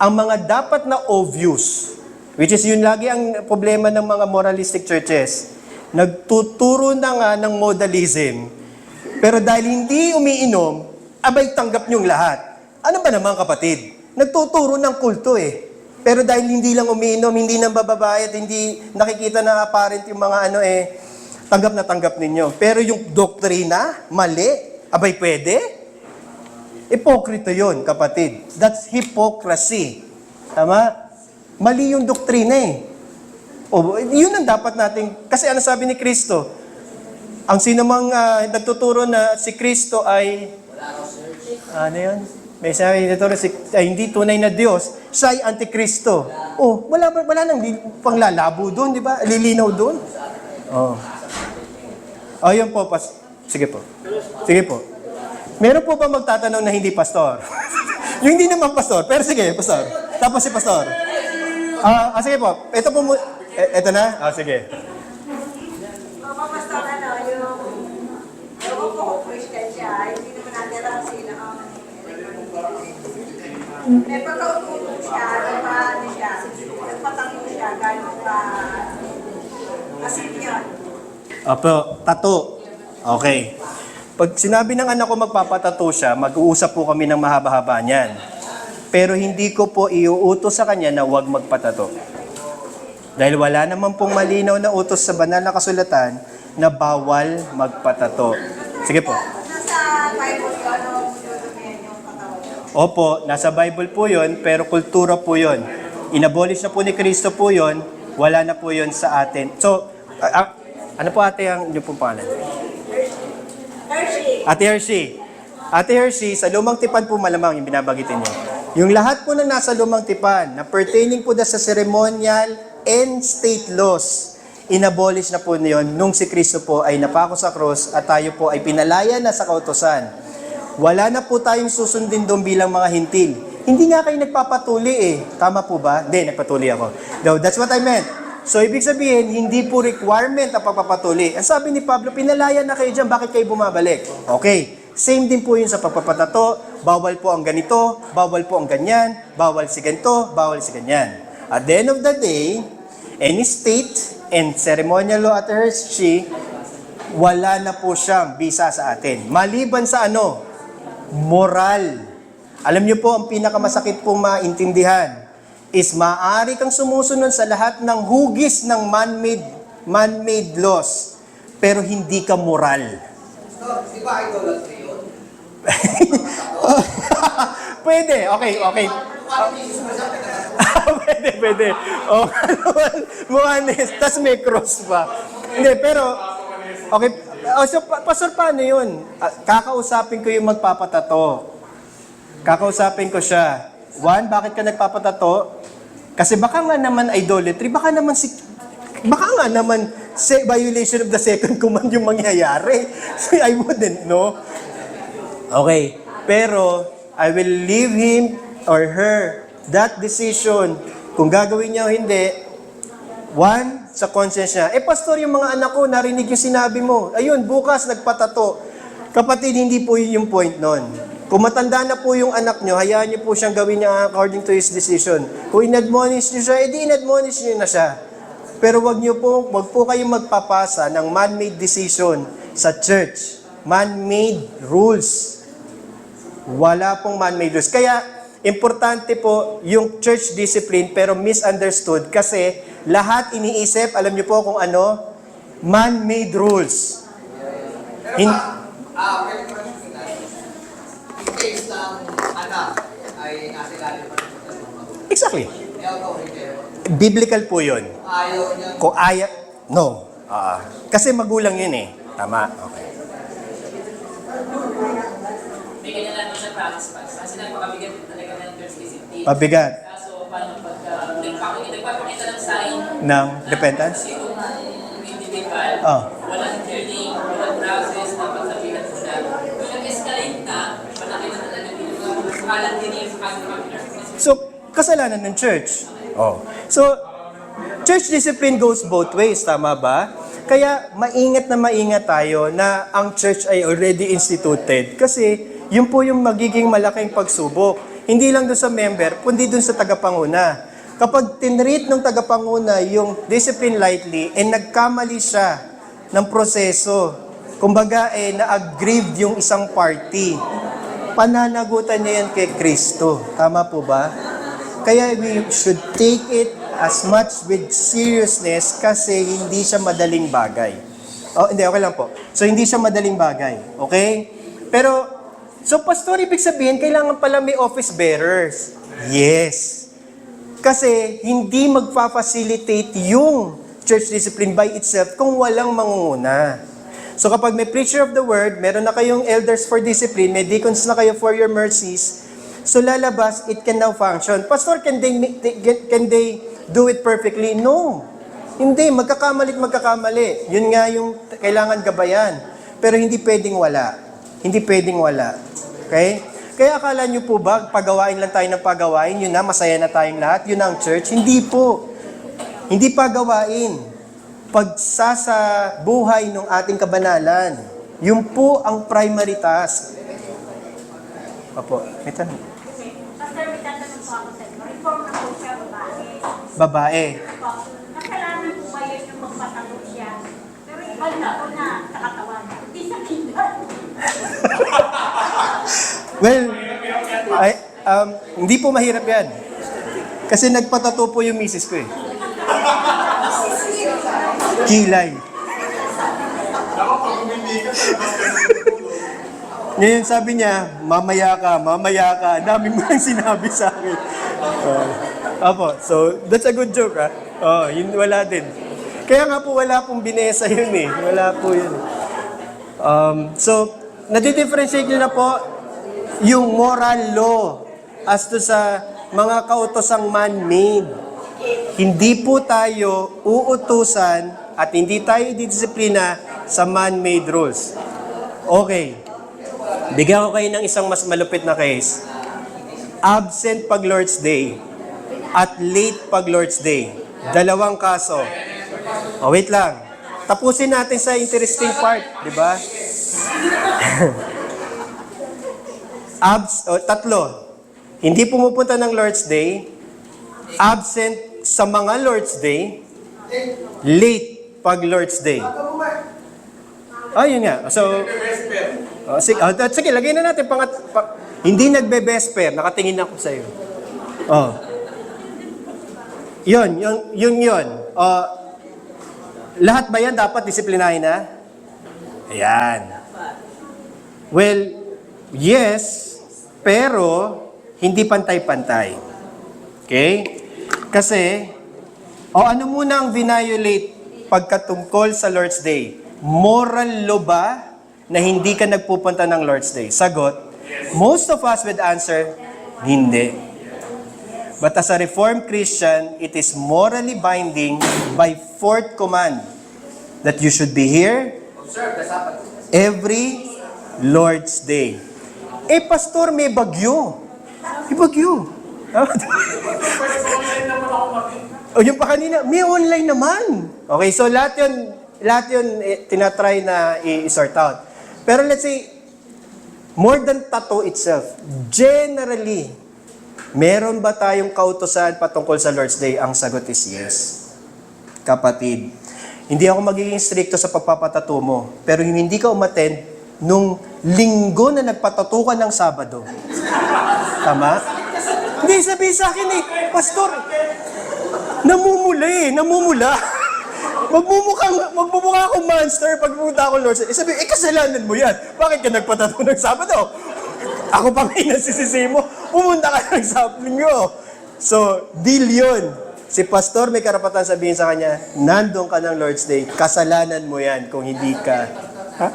Ang mga dapat na obvious, which is yun lagi ang problema ng mga moralistic churches, nagtuturo na nga ng modalism, pero dahil hindi umiinom, abay tanggap niyong lahat. Ano ba naman kapatid? Nagtuturo ng kulto Pero dahil hindi lang umiinom, hindi nang bababayat, hindi nakikita na apparent yung mga tanggap na tanggap ninyo. Pero yung doktrina, mali, abay pwede? Ipokrito yun, kapatid. That's hypocrisy. Tama? Mali yung doktrina yun ang dapat nating, kasi ano sabi ni Kristo? Ang sinumang nagtuturo na si Kristo ay, ano yun? May sabi dito ay hindi tunay na Diyos, siya ay antikristo. Wala nang panglalabo doon, di ba? Lilinaw doon. Yun po, sige po. Sige po. Meron po ba magtatanong na hindi pastor? Yung hindi naman pastor, pero sige, pastor. Tapos si pastor. Sige po. Ito po, ito na? Sige. Pastor, yung po Christian siya, hindi naman natin lang sila may pagkautulog siya, nagpatango siya, gano'n ka asip yun. Tato. Okay. Pag sinabi ng anak ko magpapatato siya, mag-uusap po kami ng mahaba-haba niyan. Pero hindi ko po iuutos sa kanya na huwag magpatato. Dahil wala naman pong malinaw na utos sa banal na kasulatan na bawal magpatato. Sige po. Nasa Bible yun, yung katawan. Opo, nasa Bible po yun, pero kultura po yun. Inabolish na po ni Kristo po yun, wala na po yun sa atin. So, ano po ate ang inyong pong pangalan? Hershey. Ate Hershey, sa lumang tipan po malamang yung binabagitin niyo. Yung lahat po na nasa lumang tipan, na pertaining po sa ceremonial and state laws, inabolish na po niyon nung si Kristo po ay napako sa cross at tayo po ay pinalaya na sa kautusan. Wala na po tayong susundin doon bilang mga hintil. Hindi nga kayo nagpapatuli Tama po ba? Hindi, nagpatuli ako. No, that's what I meant. So, ibig sabihin, hindi po requirement ang pagpapatuli. Ang sabi ni Pablo, pinalaya na kayo dyan, bakit kayo bumabalik? Okay. Same din po yun sa pagpapatato. Bawal po ang ganito, bawal po ang ganyan, bawal si ganito, bawal si ganyan. At the end of the day, any state and ceremonial law at Hershey, wala na po siyang bisa sa atin. Maliban sa moral. Alam niyo po, ang pinakamasakit pong maintindihan is maaari kang sumusunod sa lahat ng hugis ng man-made laws, pero hindi ka moral. So, di ba idolatry yun? Pwede. Okay. Pwede. Oh, Juanes. Tapos may cross pa. Hindi, pero, okay. So, Pastor, paano yun? Kakausapin ko yung magpapatato. Kakausapin ko siya. One, bakit ka nagpapatato? Kasi baka nga naman idolatry, baka nga naman violation of the second command yung mangyayari. I wouldn't know. Okay. Pero, I will leave him or her that decision. Kung gagawin niya o hindi, one, sa conscience niya. Pastor, yung mga anak ko, narinig yung sinabi mo. Ayun, bukas, nagpatato. Kapatid, hindi po yun yung point nun. Kung matanda na po yung anak nyo, hayaan nyo po siyang gawin niya according to his decision. Kung in-admonish nyo siya, edi in-admonish nyo na siya. Pero wag po kayong magpapasa ng man-made decision sa church. Man-made rules. Wala pong man-made rules. Kaya, importante po yung church discipline pero misunderstood kasi lahat iniisip, alam niyo po kung ano, man-made rules. Pero pwede ko rin sinabi, in case ng anak ay nasa ilalim pa rin sa mga magulang. Exactly. May authority. Biblical po yun. Ayaw niya. Kung no. Kasi magulang yun eh. Tama. Okay. May ganyan lang siya practice pass. Kasi nagpakabigat talaga ng church discipline. Pabigat. Kaso, paano pagka nagpapakita ng sign Ng repentance? Yung individual, Oh. walang training, walang process, dapat sabihan mo na. Kung nag-escalate na, malaki na talaga yung kalat din yung So, kasalanan ng church. Oh. So, church discipline goes both ways, tama ba? Kaya maingat tayo na ang church ay already instituted kasi yun po yung magiging malaking pagsubok. Hindi lang doon sa member, kundi doon sa tagapanguna. Kapag tinreat ng tagapanguna yung discipline lightly and nagkamali siya ng proseso, kumbaga na-aggrieved yung isang party, pananagutan niya yan kay Kristo. Tama po ba? Kaya we should take it as much with seriousness kasi hindi siya madaling bagay. Hindi, okay lang po. So, hindi siya madaling bagay. Okay? Pero, so, pastor, ibig sabihin, kailangan pala may office bearers. Yes. Kasi, hindi magpa-facilitate yung church discipline by itself kung walang mangunguna. So, kapag may preacher of the word, meron na kayong elders for discipline, may deacons na kayo for your mercies, so lalabas, it can now function. Pastor, can they do it perfectly? No. Hindi, magkakamali. Yun nga yung kailangan gabayan. Pero hindi pwedeng wala. Hindi pwedeng wala. Okay? Kaya akala nyo po ba, pagawain lang tayo ng pagawain, yun na, masaya na tayong lahat, yun ang church? Hindi po. Hindi pagawain. Pagsasabuhay ng ating kabanalan. Yun po ang primary task. Opo, may tanong. Pastor, may tatanong po ako sa inyo. Reform na po siya, babae. Babae. Kasalanan po ba yun yung magpatalo siya? Pero iba na po na sa katawan. Hindi sa kindan. Well, hindi po mahirap yan. Kasi nagpatato po yung misis ko eh. Kilay. Ngayon sabi niya, mamaya ka. Dami mo nang sinabi sa akin. Apo, so that's a good joke ha. Yun wala din. Kaya nga po wala pong binesa yun eh. Wala po yun. So, nadidifferentiate nyo na po yung moral law as to sa mga kautosang man-made. Hindi po tayo uutusan at hindi tayo didisiplina sa man-made rules. Okay. Bigyan ko kayo ng isang mas malupit na case. Absent pag Lord's Day at late pag Lord's Day. Dalawang kaso. Wait lang. Tapusin natin sa interesting part, di ba? Tatlo. Hindi pumupunta ng Lord's Day, absent sa mga Lord's Day, late pag Lord's Day. Yun nga. So, sige, lagay na natin hindi nagbe-vesper, nakatingin ako sa iyo. Yun. Lahat ba yan dapat disiplinahin na? Ayan. Well, yes, pero hindi pantay-pantay. Okay? Kasi, ano muna ang violate pagkatungkol sa Lord's Day? Moral law ba na hindi ka nagpupunta ng Lord's Day? Sagot, most of us would answer, hindi. But as a Reformed Christian, it is morally binding by fourth command that you should be here Observe the Sabbath. every Lord's Day. Pastor, may bagyo. May bagyo. Pwede sa online naman ako O yung pa kanina, may online naman. Okay, so lahat yun tinatry na i-sort out. Pero let's say, more than tattoo itself, generally, meron ba tayong kautusan patungkol sa Lord's Day? Ang sagot is yes. Kapatid, hindi ako magiging stricto sa pagpapatattoo mo, pero yung hindi ka umattend nung linggo na nagpatattoo ka ng Sabado. Tama? Hindi, sabihin sa akin Pastor, namumula. Magmumukha akong monster pag pumunta ako Lord's Day. Sabi, kasalanan mo yan. Bakit ka nagpatattoo ng Sabado? Ako pa ngayon nasisisi mo. Pumunta ka ng Sabado. So, deal yun. Si Pastor may karapatan sabihin sa kanya, nandun ka ng Lord's Day, kasalanan mo yan kung hindi ka. Ha?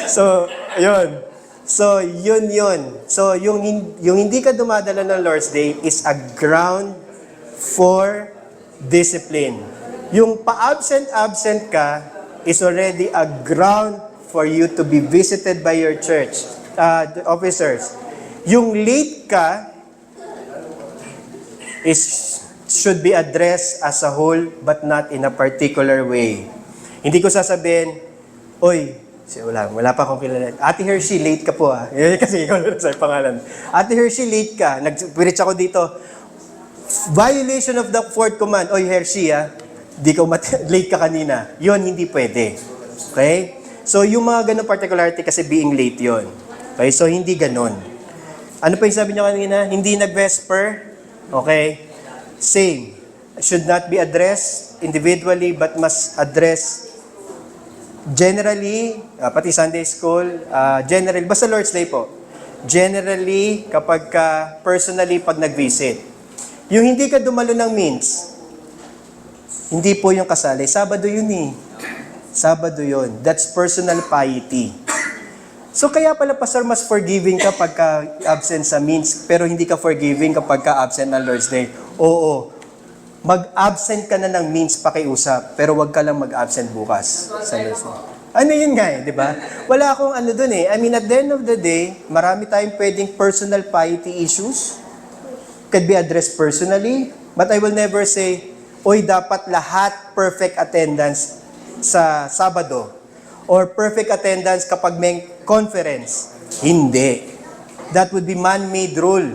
So, yun. So, yun. So, yung hindi ka dumadala ng Lord's Day is a ground for discipline. Yung pa-absent ka is already a ground for you to be visited by your church officers. Yung late ka should be addressed as a whole but not in a particular way. Hindi ko sasabihin, wala pa akong kilala. Ate Hershey, late ka po Kasi ikaw na sa pangalan. Ate Hershey, late ka. Nag-preach ako dito. Violation of the fourth command. Hershey, late ka kanina. Yun, hindi pwede. Okay? So, yung mga ganun particularity kasi being late yon. Okay? So, hindi ganun. Ano pa yung sabi niya kanina? Hindi nag-vesper. Okay? Same. Should not be addressed individually but must address generally, pati Sunday school, generally, basta Lord's Day po. Generally, kapag personally pag nag-visit. Yung hindi ka dumalo ng means, hindi po yung kasali. Sabado yun Sabado yun. That's personal piety. So kaya pala, Pastor, mas forgiving ka pagka absent sa means, pero hindi ka forgiving kapag ka absent ng Lord's Day. Oo. Mag-absent ka na ng means pakiusap, pero wag ka lang mag-absent bukas sa Lord's Day. Ano yun nga di ba? Wala akong dun I mean, at the end of the day, marami tayong pwedeng personal piety issues. Could be addressed personally, but I will never say, dapat lahat perfect attendance sa Sabado. Or perfect attendance kapag may conference. Hindi. That would be man-made rule.